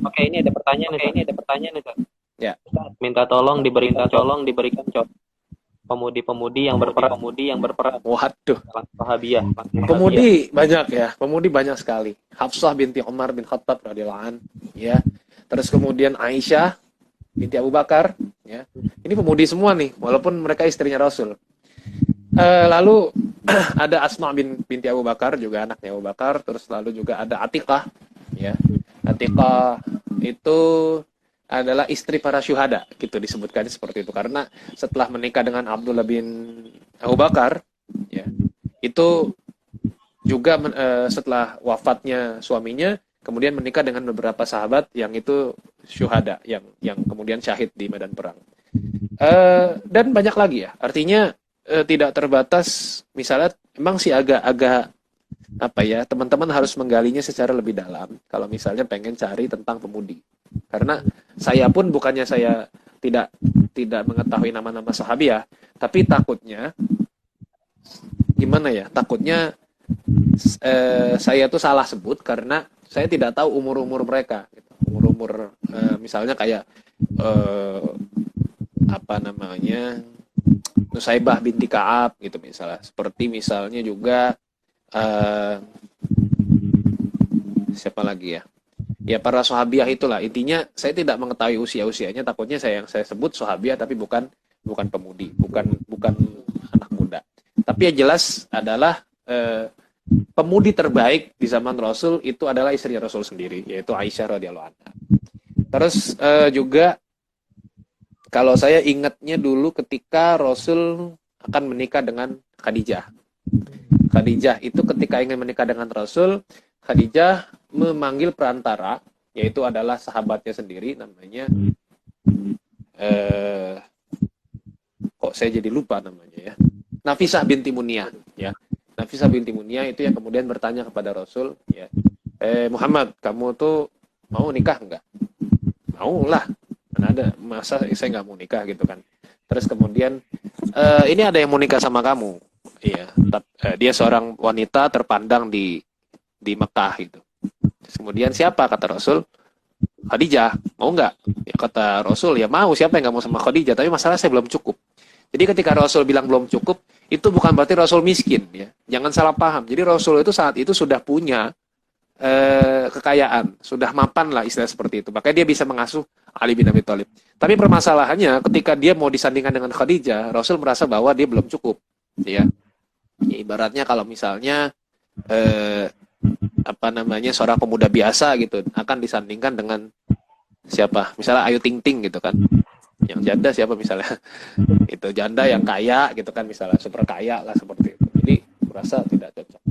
Oke, ini ada pertanyaan nih, Ustaz. Ya. Minta tolong diberikan contoh pemudi-pemudi yang berperan Waduh, dalam Wahabiyah. pemudi banyak ya, pemudi banyak sekali. Hafsah binti Umar bin Khattab radhiyallahu an, ya. Terus kemudian Aisyah binti Abu Bakar, ya. Ini pemudi semua nih, walaupun mereka istrinya Rasul. Lalu ada Asma binti Abu Bakar, juga anaknya Abu Bakar. Terus lalu juga ada Atiqah, ya. Atiqah itu adalah istri para syuhada, gitu disebutkan seperti itu. Karena setelah menikah dengan Abdullah bin Abu Bakar, ya, itu juga setelah wafatnya suaminya, kemudian menikah dengan beberapa sahabat yang itu syuhada, yang kemudian syahid di medan perang. Dan banyak lagi ya. Artinya tidak terbatas. Misalnya memang sih agak apa ya, teman-teman harus menggalinya secara lebih dalam kalau misalnya pengen cari tentang pemudi. Karena saya pun bukannya saya tidak mengetahui nama-nama sahabiah, tapi takutnya gimana ya? Takutnya saya tuh salah sebut karena saya tidak tahu umur-umur mereka gitu. Umur-umur misalnya kayak apa namanya, Nusaibah binti Ka'ab gitu misalnya. Seperti misalnya juga siapa lagi ya? Ya para sahabiah itulah. Intinya saya tidak mengetahui usia-usianya, takutnya yang saya sebut sahabiah tapi bukan pemudi, bukan anak muda. Tapi yang jelas adalah pemudi terbaik di zaman Rasul itu adalah istrinya Rasul sendiri, yaitu Aisyah radhiyallahu anha. Terus juga kalau saya ingatnya dulu ketika Rasul akan menikah dengan Khadijah. Khadijah itu ketika ingin menikah dengan Rasul, Khadijah memanggil perantara, yaitu adalah sahabatnya sendiri, namanya kok saya jadi lupa namanya ya, Nafisah binti Muniyah ya. Nafisah binti Muniyah itu yang kemudian bertanya kepada Rasul ya, Muhammad, kamu tuh mau nikah enggak? Mau lah, mana ada, masa saya nggak mau nikah gitu kan. Terus kemudian ini ada yang mau nikah sama kamu. Iya, dia seorang wanita terpandang di Mekah gitu. Terus kemudian siapa, kata Rasul? Khadijah. Mau nggak? Ya kata Rasul, ya mau, siapa yang nggak mau sama Khadijah, tapi masalah saya belum cukup. Jadi ketika Rasul bilang belum cukup, itu bukan berarti Rasul miskin ya. Jangan salah paham. Jadi Rasul itu saat itu sudah punya kekayaan, sudah mapan lah istilah seperti itu. Makanya dia bisa mengasuh Ali bin Abi Thalib. Tapi permasalahannya ketika dia mau disandingkan dengan Khadijah, Rasul merasa bahwa dia belum cukup. Ya, ibaratnya kalau misalnya apa namanya, seorang pemuda biasa gitu akan disandingkan dengan siapa? Misalnya Ayu Ting Ting gitu kan. Yang janda siapa misalnya? Itu janda yang kaya gitu kan, misalnya super kaya lah seperti itu. Jadi merasa tidak cocok.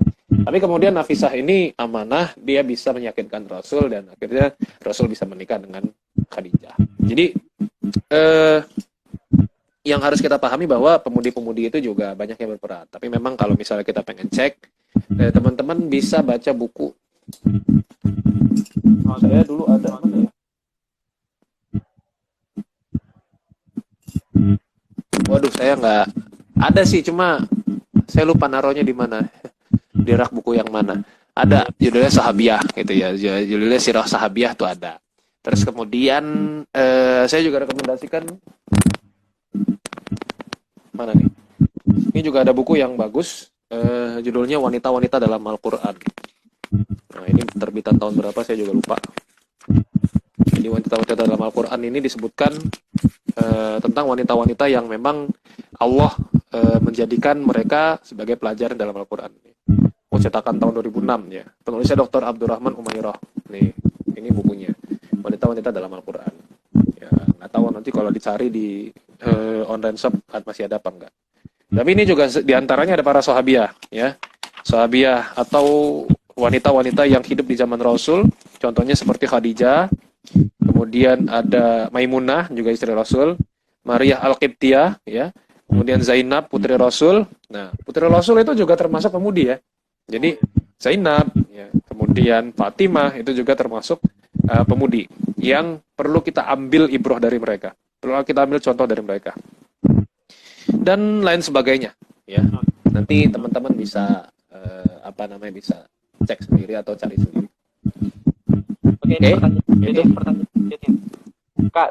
Tapi kemudian Nafisah ini amanah, dia bisa meyakinkan Rasul dan akhirnya Rasul bisa menikah dengan Khadijah. Jadi yang harus kita pahami bahwa pemudi-pemudi itu juga banyak yang berperan. Tapi memang kalau misalnya kita pengen cek, teman-teman bisa baca buku. Saya dulu ada mana ya? Waduh, saya nggak ada sih, cuma saya lupa naruhnya di mana. Di rak buku yang mana. Ada judulnya Sahabiah gitu ya. Judulnya Sirah Sahabiah tuh ada. Terus kemudian saya juga rekomendasikan, mana nih? Ini juga ada buku yang bagus, judulnya Wanita-Wanita dalam Al-Quran. Nah, ini terbitan tahun berapa saya juga lupa. Jadi wanita-wanita dalam Al-Quran ini disebutkan tentang wanita-wanita yang memang Allah menjadikan mereka sebagai pelajaran dalam Al-Quran. Cetakan tahun 2006 ya. Penulisnya Dr. Abdurrahman Umairah. Nih, ini bukunya. Wanita-wanita dalam Al-Quran. Ya, nggak tahu nanti kalau dicari di online shop masih ada apa enggak. Tapi ini juga diantaranya ada para sahabiah, ya. Sahabiah atau wanita-wanita yang hidup di zaman Rasul. Contohnya seperti Khadijah. Kemudian ada Maimunah, juga istri Rasul. Maria Al-Qibtiyah, ya. Kemudian Zainab, putri Rasul. Nah, putri Rasul itu juga termasuk pemudi ya. Jadi Zainab, ya. Kemudian Fatimah itu juga termasuk pemudi yang perlu kita ambil ibrah dari mereka. Perlu kita ambil contoh dari mereka. Dan lain sebagainya, ya. Nanti teman-teman bisa bisa cek sendiri atau cari sendiri. Oke, ini pertanyaan selanjutnya. Kak,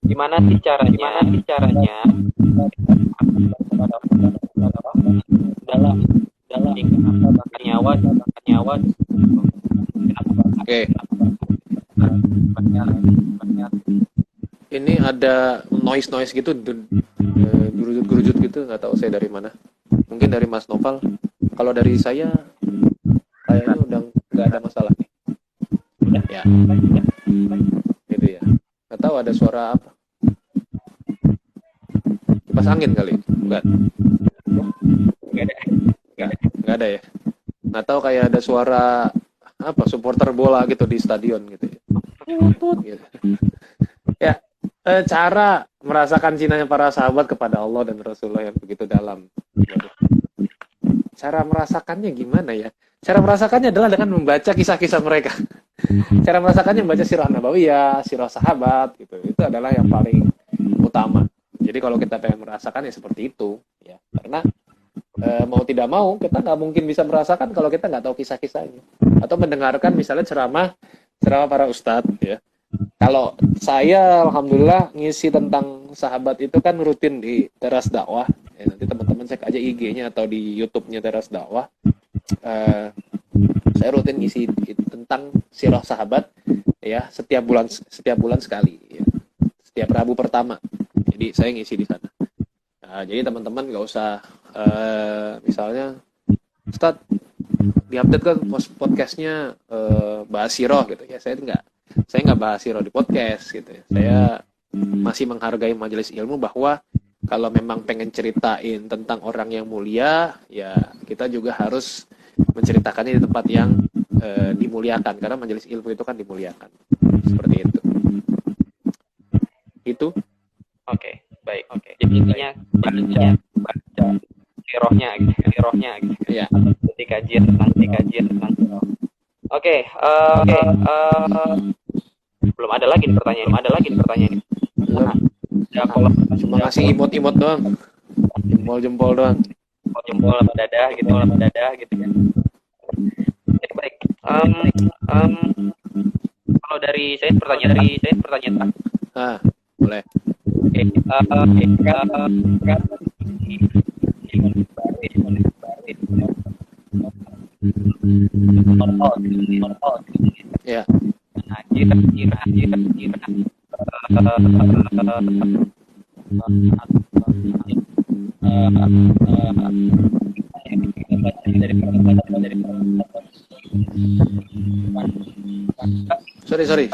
gimana sih caranya dalam bakar nyawa. Oke. Ini ada noise gitu, gerujut gitu, nggak tahu saya dari mana. Mungkin dari Mas Noval. Kalau dari saya, kayaknya udah nggak ada masalah nih. Ya, gitu ya. Nggak tahu ada suara apa. Kipas angin kali? Nggak ada ya. Nggak tahu kayak ada suara apa supporter bola gitu di stadion gitu ya. Gitu. Ya, cara merasakan cintanya para sahabat kepada Allah dan Rasulullah yang begitu dalam. Cara merasakannya gimana ya? Cara merasakannya adalah dengan membaca kisah-kisah mereka. Cara merasakannya membaca sirah nabawiyah, sirah sahabat gitu. Itu adalah yang paling utama. Jadi kalau kita pengen merasakan ya seperti itu, ya. Karena mau tidak mau kita nggak mungkin bisa merasakan kalau kita nggak tahu kisah-kisahnya. Atau mendengarkan misalnya ceramah para ustadz, ya. Kalau saya alhamdulillah ngisi tentang sahabat itu kan rutin di Teras Dakwah. Ya, nanti teman-teman cek aja IG-nya atau di YouTube-nya Teras Dakwah. Saya rutin ngisi tentang sirah sahabat ya setiap bulan sekali ya. Setiap Rabu pertama. Jadi saya ngisi di sana. Nah, jadi teman-teman nggak usah misalnya Ustadz diupdate kan podcastnya bahas sirah gitu ya. Saya nggak bahas sirah di podcast gitu ya. Saya masih menghargai majelis ilmu bahwa kalau memang pengen ceritain tentang orang yang mulia, ya kita juga harus menceritakannya di tempat yang dimuliakan, karena majelis ilmu itu kan dimuliakan. Seperti itu. Itu. Oke, baik. Jadi intinya baca sirahnya gitu. Iya. Dikaji tentang sirah. Oke, belum ada lagi nih pertanyaan. Ya, kalau cuma ngasih imot doang, jempol doang, jempol sama dadah gitu kan. Oke, baik. Kalau dari saya pertanyaan. Boleh. Ya.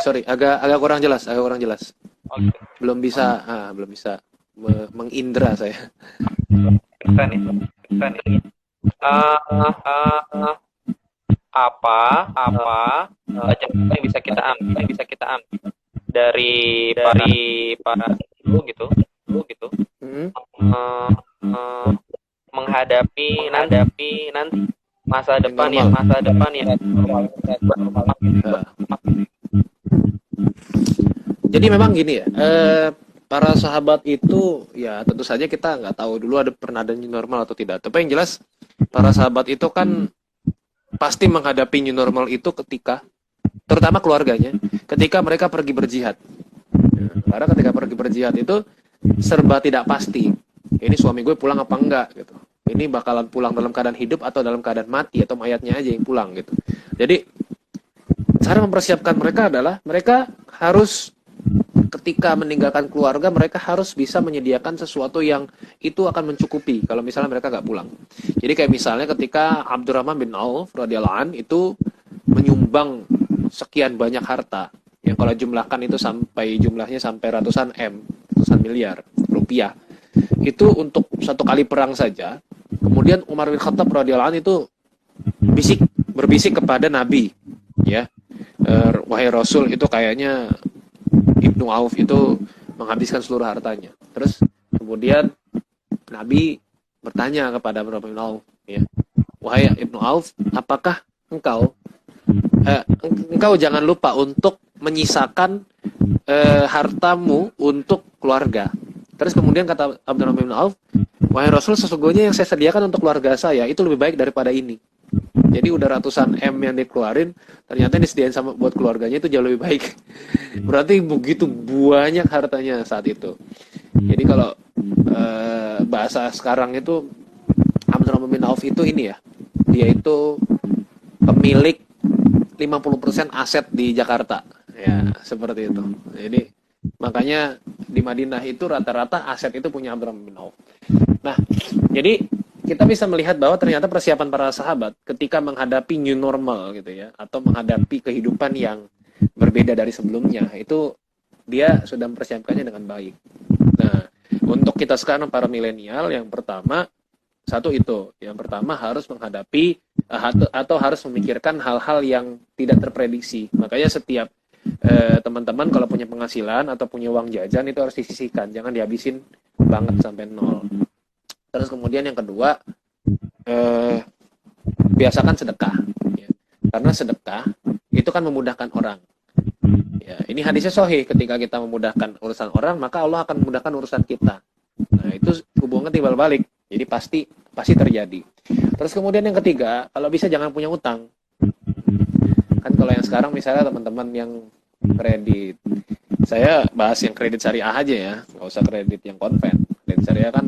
Sorry, agak kurang jelas. Belum bisa mengindra saya. Apa pelajaran yang bisa kita ambil dari para guru gitu menghadapi nanti masa depan yang jadi memang gini ya, para sahabat itu ya tentu saja kita nggak tahu dulu pernah ada new normal atau tidak. Tapi yang jelas para sahabat itu kan pasti menghadapi new normal itu ketika terutama keluarganya, ketika mereka pergi berjihad. Karena ketika pergi berjihad itu serba tidak pasti. Ini suami gue pulang apa enggak gitu. Ini bakalan pulang dalam keadaan hidup atau dalam keadaan mati atau mayatnya aja yang pulang gitu. Jadi cara mempersiapkan mereka adalah mereka harus ketika meninggalkan keluarga mereka harus bisa menyediakan sesuatu yang itu akan mencukupi kalau misalnya mereka nggak pulang. Jadi kayak misalnya ketika Abdurrahman bin Auf radhiyallahu an itu menyumbang sekian banyak harta yang kalau jumlahkan itu jumlahnya sampai ratusan ratusan miliar rupiah. Itu untuk satu kali perang saja. Kemudian Umar bin Khattab radhiyallahu an itu berbisik kepada Nabi, ya. Wahai Rasul, itu kayaknya Ibnu Auf itu menghabiskan seluruh hartanya. Terus kemudian Nabi bertanya kepada Abdurrahman bin Auf, ya. Wahai Ibnu Auf, apakah engkau jangan lupa untuk menyisakan hartamu untuk keluarga. Terus kemudian kata Abdurrahman bin Auf, wahai Rasul, sesungguhnya yang saya sediakan untuk keluarga saya itu lebih baik daripada ini. Jadi udah ratusan yang dikeluarin, ternyata yang disediain sama buat keluarganya itu jauh lebih baik. Berarti begitu banyak hartanya saat itu. Jadi kalau bahasa sekarang itu Abdurrahman bin Auf itu ini ya, dia itu pemilik 50% aset di Jakarta. Ya, seperti itu. Jadi makanya di Madinah itu rata-rata aset itu punya Abdurrahman bin Auf. Nah, jadi kita bisa melihat bahwa ternyata persiapan para sahabat ketika menghadapi new normal gitu ya, atau menghadapi kehidupan yang berbeda dari sebelumnya, itu dia sudah mempersiapkannya dengan baik. Nah, untuk kita sekarang para milenial, yang pertama yang pertama harus menghadapi atau harus memikirkan hal-hal yang tidak terprediksi. Makanya setiap teman-teman kalau punya penghasilan atau punya uang jajan itu harus disisihkan, jangan dihabisin banget sampai nol. Terus kemudian yang kedua, biasakan sedekah, ya. Karena sedekah itu kan memudahkan orang. Ya, ini hadisnya sahih, ketika kita memudahkan urusan orang, maka Allah akan memudahkan urusan kita. Nah, itu hubungan timbal balik. Jadi pasti terjadi. Terus kemudian yang ketiga, kalau bisa jangan punya utang. Kan kalau yang sekarang misalnya teman-teman yang kredit, saya bahas yang kredit syariah aja ya, nggak usah kredit yang konven. Kredit syariah kan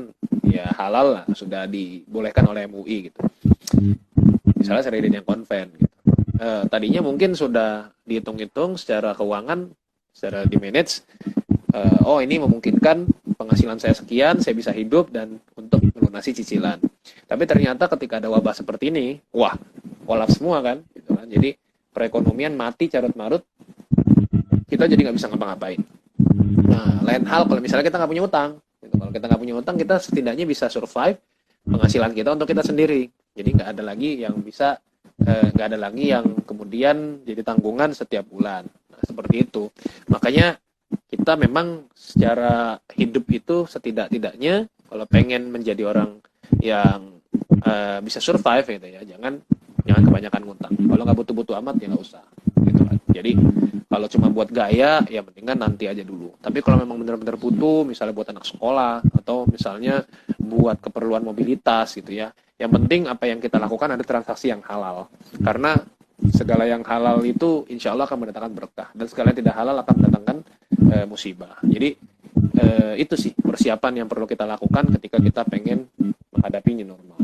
ya halal lah, sudah dibolehkan oleh MUI gitu. Misalnya kredit yang konven gitu. Tadinya mungkin sudah dihitung-hitung secara keuangan, secara di-manage, ini memungkinkan penghasilan saya sekian, saya bisa hidup dan untuk melunasi cicilan. Tapi ternyata ketika ada wabah seperti ini, kolaps semua kan, gitu kan. Jadi perekonomian mati carut-marut, kita jadi nggak bisa ngapa-ngapain. Nah, lain hal kalau misalnya kita nggak punya utang. Gitu. Kalau kita nggak punya utang, kita setidaknya bisa survive penghasilan kita untuk kita sendiri. Jadi nggak ada lagi yang kemudian jadi tanggungan setiap bulan. Nah, seperti itu. Makanya kita memang secara hidup itu setidak-tidaknya kalau pengen menjadi orang yang bisa survive gitu ya, jangan kebanyakan ngutang. Kalau nggak butuh-butuh amat ya nggak usah gitu kan. Jadi kalau cuma buat gaya ya mendingan nanti aja dulu. Tapi kalau memang benar-benar butuh, misalnya buat anak sekolah atau misalnya buat keperluan mobilitas gitu ya, yang penting apa yang kita lakukan ada transaksi yang halal. Karena segala yang halal itu insya Allah akan mendatangkan berkah, dan segala yang tidak halal akan mendatangkan musibah. Jadi itu sih persiapan yang perlu kita lakukan ketika kita pengen menghadapi new normal.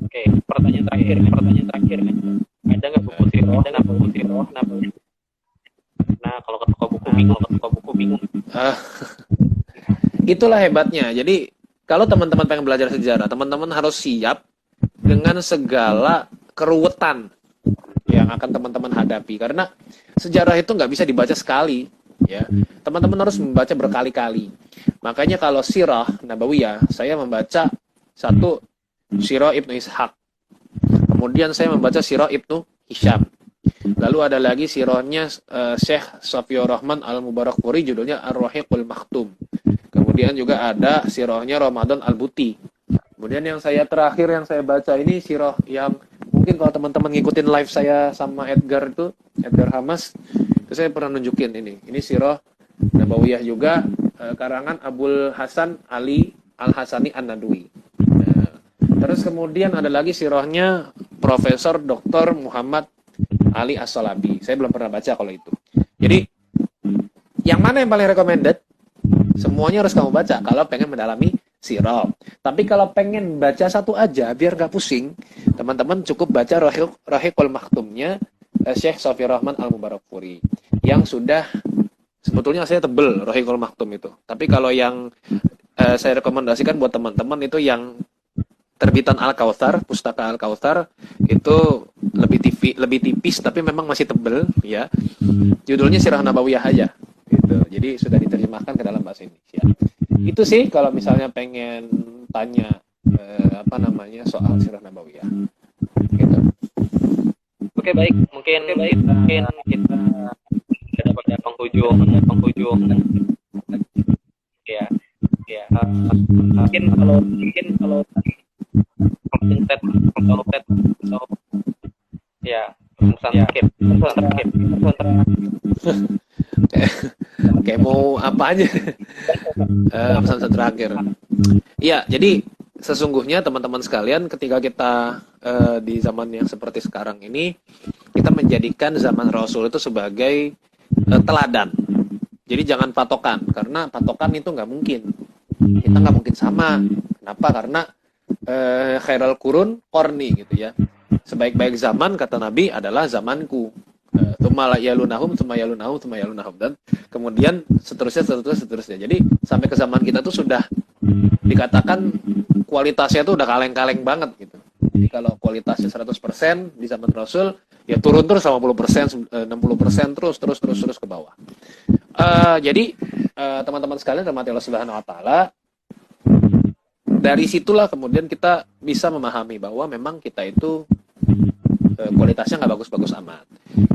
Oke, pertanyaan terakhir nih. Ada nggak buku tiroh? Nah, kalau ke toko buku bingung. Itulah hebatnya. Jadi kalau teman-teman pengen belajar sejarah, teman-teman harus siap dengan segala keruwetan yang akan teman-teman hadapi. Karena sejarah itu nggak bisa dibaca sekali, ya. Teman-teman harus membaca berkali-kali. Makanya kalau sirah Nabawiyah, saya membaca satu Sirah Ibnu Ishaq. Kemudian saya membaca Sirah Ibnu Hisham. Lalu ada lagi sirahnya Syekh Safiur Rahman Al-Mubarakpuri, judulnya Ar-Rahiqul Maktum. Kemudian juga ada sirahnya Ramadan Al-Buti. Kemudian yang terakhir yang saya baca ini sirah yang mungkin kalau teman-teman ngikutin live saya sama Edgar Hamas, itu saya pernah nunjukin ini. Ini sirah Nabawiyah juga, karangan Abul Hasan Ali Al-Hasani An-Nadwi. Terus kemudian ada lagi sirahnya Profesor Dr. Muhammad Ali As-Salabi. Saya belum pernah baca kalau itu. Jadi, yang mana yang paling recommended? Semuanya harus kamu baca kalau pengen mendalami sirah. Tapi kalau pengen baca satu aja biar nggak pusing, teman-teman cukup baca Rahiqul Maktumnya Syekh Sofi Rahman Al-Mubarakfuri yang sudah sebetulnya saya tebel Rahiqul Maktum itu. Tapi kalau yang saya rekomendasikan buat teman-teman itu yang terbitan Al-Kautsar, pustaka Al-Kautsar itu lebih tipis tapi memang masih tebel ya. Judulnya Sirah Nabawiyah aja gitu. Jadi sudah diterjemahkan ke dalam bahasa Indonesia. Itu sih kalau misalnya pengen tanya soal Sirah Nabawiyah. Gitu. Oke, baik. Mungkin kita sudah pada penghujung ya. Ya. Mungkin kalau ya, pesan terakhir. Kayak mau apa aja. Pesan terakhir. Iya, jadi sesungguhnya teman-teman sekalian ketika kita di zaman yang seperti sekarang ini, kita menjadikan zaman Rasul itu sebagai teladan. Jadi jangan patokan, karena patokan itu nggak mungkin. Kita nggak mungkin sama. Kenapa? Karena khairal qurun qarni gitu ya. Sebaik-baik zaman kata Nabi adalah zamanku. Tsumma yalunahum dan kemudian seterusnya. Jadi sampai ke zaman kita tuh sudah dikatakan kualitasnya tuh udah kaleng-kaleng banget gitu. Jadi kalau kualitasnya 100% di zaman Rasul, ya turun terus 50%, 60% terus ke bawah. Jadi teman-teman sekalian rahmati Allah Subhanahu wa taala, dari situlah kemudian kita bisa memahami bahwa memang kita itu kualitasnya nggak bagus-bagus amat.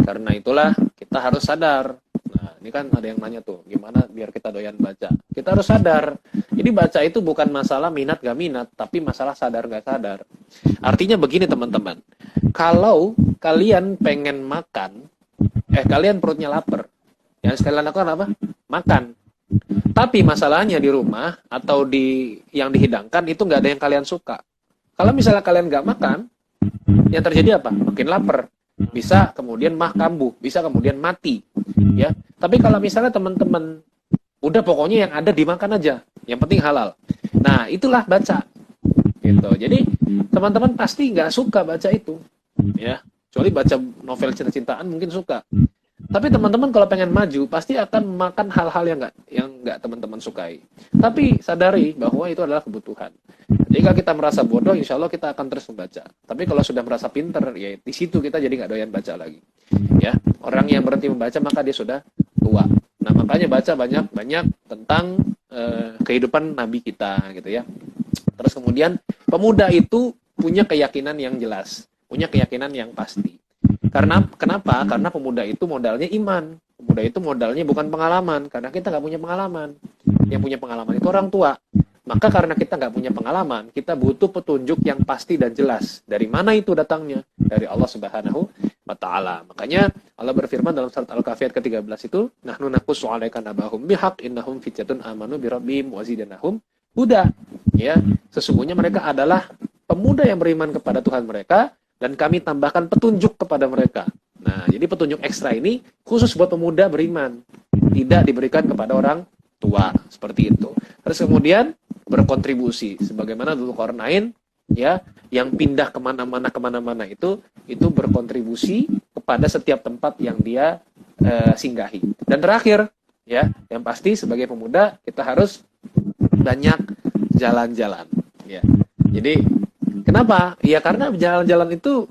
Karena itulah kita harus sadar. Nah, ini kan ada yang nanya tuh, gimana biar kita doyan baca? Kita harus sadar. Jadi baca itu bukan masalah minat gak minat, tapi masalah sadar gak sadar. Artinya begini teman-teman, kalau kalian pengen makan, kalian perutnya lapar, yang sekalian lakukan apa? Makan. Tapi masalahnya di rumah atau di yang dihidangkan itu nggak ada yang kalian suka. Kalau misalnya kalian nggak makan, yang terjadi apa? Makin lapar. Bisa kemudian kambuh, bisa kemudian mati. Ya. Tapi kalau misalnya teman-teman udah pokoknya yang ada dimakan aja, yang penting halal. Nah, itulah baca. Gitu. Jadi teman-teman pasti nggak suka baca itu. Ya. Kecuali baca novel cinta-cintaan mungkin suka. Tapi teman-teman kalau pengen maju pasti akan makan hal-hal yang nggak teman-teman sukai. Tapi sadari bahwa itu adalah kebutuhan. Jika kita merasa bodoh, insya Allah kita akan terus membaca. Tapi kalau sudah merasa pinter, ya di situ kita jadi nggak doyan baca lagi. Ya, orang yang berhenti membaca maka dia sudah tua. Nah makanya baca banyak tentang kehidupan Nabi kita, gitu ya. Terus kemudian pemuda itu punya keyakinan yang jelas, punya keyakinan yang pasti. Kenapa? Karena pemuda itu modalnya iman. Pemuda itu modalnya bukan pengalaman. Karena kita nggak punya pengalaman. Yang punya pengalaman itu orang tua. Maka karena kita nggak punya pengalaman, kita butuh petunjuk yang pasti dan jelas. Dari mana itu datangnya? Dari Allah Subhanahu wa Ta'ala. Makanya Allah berfirman dalam surat Al-Kahfi ke-13 itu, Nahnu naqussu 'alaika nabahum bihaq innahum fityatun amanu birabbihim wa zidanahum huda. Ya, sesungguhnya mereka adalah pemuda yang beriman kepada Tuhan mereka, dan kami tambahkan petunjuk kepada mereka. Nah, jadi petunjuk ekstra ini khusus buat pemuda beriman. Tidak diberikan kepada orang tua. Seperti itu. Terus kemudian berkontribusi. Sebagaimana dulu Qarnain, ya, yang pindah kemana-mana itu berkontribusi kepada setiap tempat yang dia singgahi. Dan terakhir, ya, yang pasti sebagai pemuda kita harus banyak jalan-jalan. Ya. Jadi kenapa? Ya karena jalan-jalan itu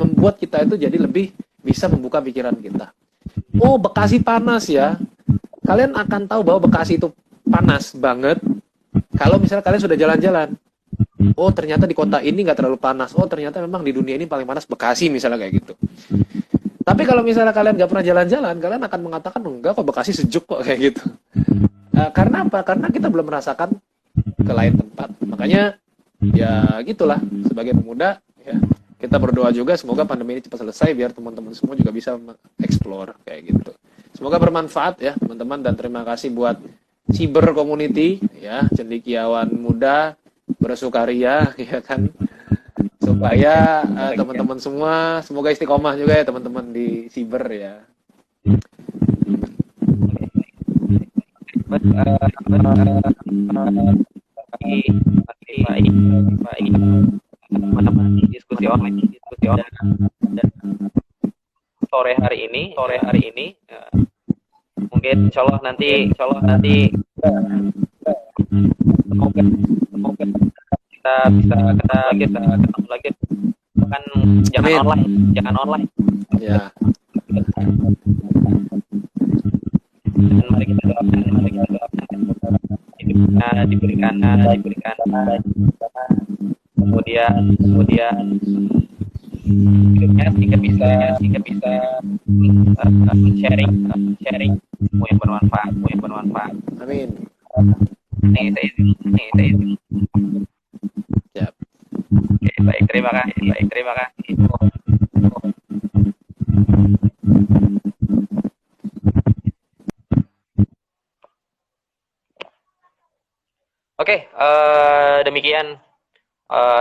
membuat kita itu jadi lebih bisa membuka pikiran kita. Oh, Bekasi panas ya. Kalian akan tahu bahwa Bekasi itu panas banget kalau misalnya kalian sudah jalan-jalan. Oh, ternyata di kota ini nggak terlalu panas. Oh, ternyata memang di dunia ini paling panas Bekasi misalnya kayak gitu. Tapi kalau misalnya kalian nggak pernah jalan-jalan, kalian akan mengatakan enggak kok Bekasi sejuk kok kayak gitu. Karena apa? Karena kita belum merasakan ke lain tempat. Makanya ya gitulah, sebagai pemuda ya, kita berdoa juga semoga pandemi ini cepat selesai biar teman-teman semua juga bisa explore kayak gitu. Semoga bermanfaat ya teman-teman, dan terima kasih buat Cyber Community ya, cendekiawan muda bersukaria ya kan. supaya teman-teman semua semoga istiqomah juga ya teman-teman di Siber ya. Menemani diskusi online dan sore hari ini mungkin insya Allah nanti semoga kita bisa ketemu lagi kan jangan online Ya, dan mari kita doakan hidupnya diberikan kemudian hidupnya sehingga bisa sharing ilmu yang bermanfaat amin. nih saya Ya. Oke, baik terima kasih Oke, demikian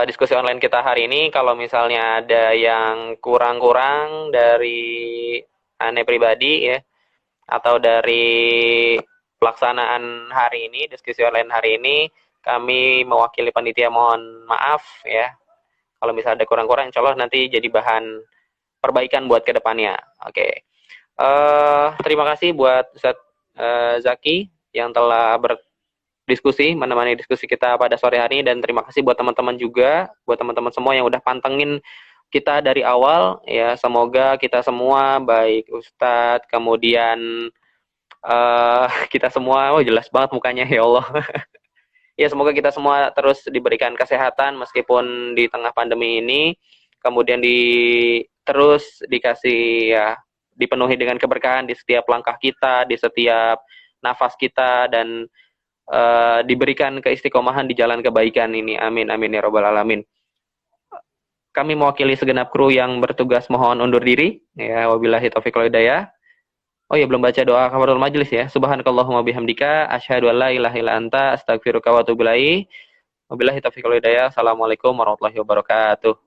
diskusi online kita hari ini. Kalau misalnya ada yang kurang-kurang dari Ane pribadi ya, atau dari pelaksanaan hari ini, diskusi online hari ini, kami mewakili panitia mohon maaf ya. Kalau misalnya ada kurang-kurang, insya Allah nanti jadi bahan perbaikan buat kedepannya. Oke. Terima kasih buat Ustadz Zaki yang telah berdiskusi, menemani diskusi kita pada sore hari ini, dan terima kasih buat teman-teman juga, buat teman-teman semua yang udah pantengin kita dari awal ya. Semoga kita semua baik Ustadz, kemudian kita semua, jelas banget mukanya ya Allah. Ya semoga kita semua terus diberikan kesehatan meskipun di tengah pandemi ini, kemudian terus dikasih ya, dipenuhi dengan keberkahan di setiap langkah kita, di setiap nafas kita, dan diberikan keistiqomahan di jalan kebaikan ini. Amin amin ya robbal alamin. Kami mewakili segenap kru yang bertugas mohon undur diri. Ya, wabillahi taufiq wal hidayah. Oh ya, belum baca doa kafaratul majelis ya. Subhanakallahumma bihamdika asyhadu an la ilaha illa anta astaghfiruka wa atubu ilaik. Wabillahi taufiq wal hidayah. Assalamualaikum warahmatullahi wabarakatuh.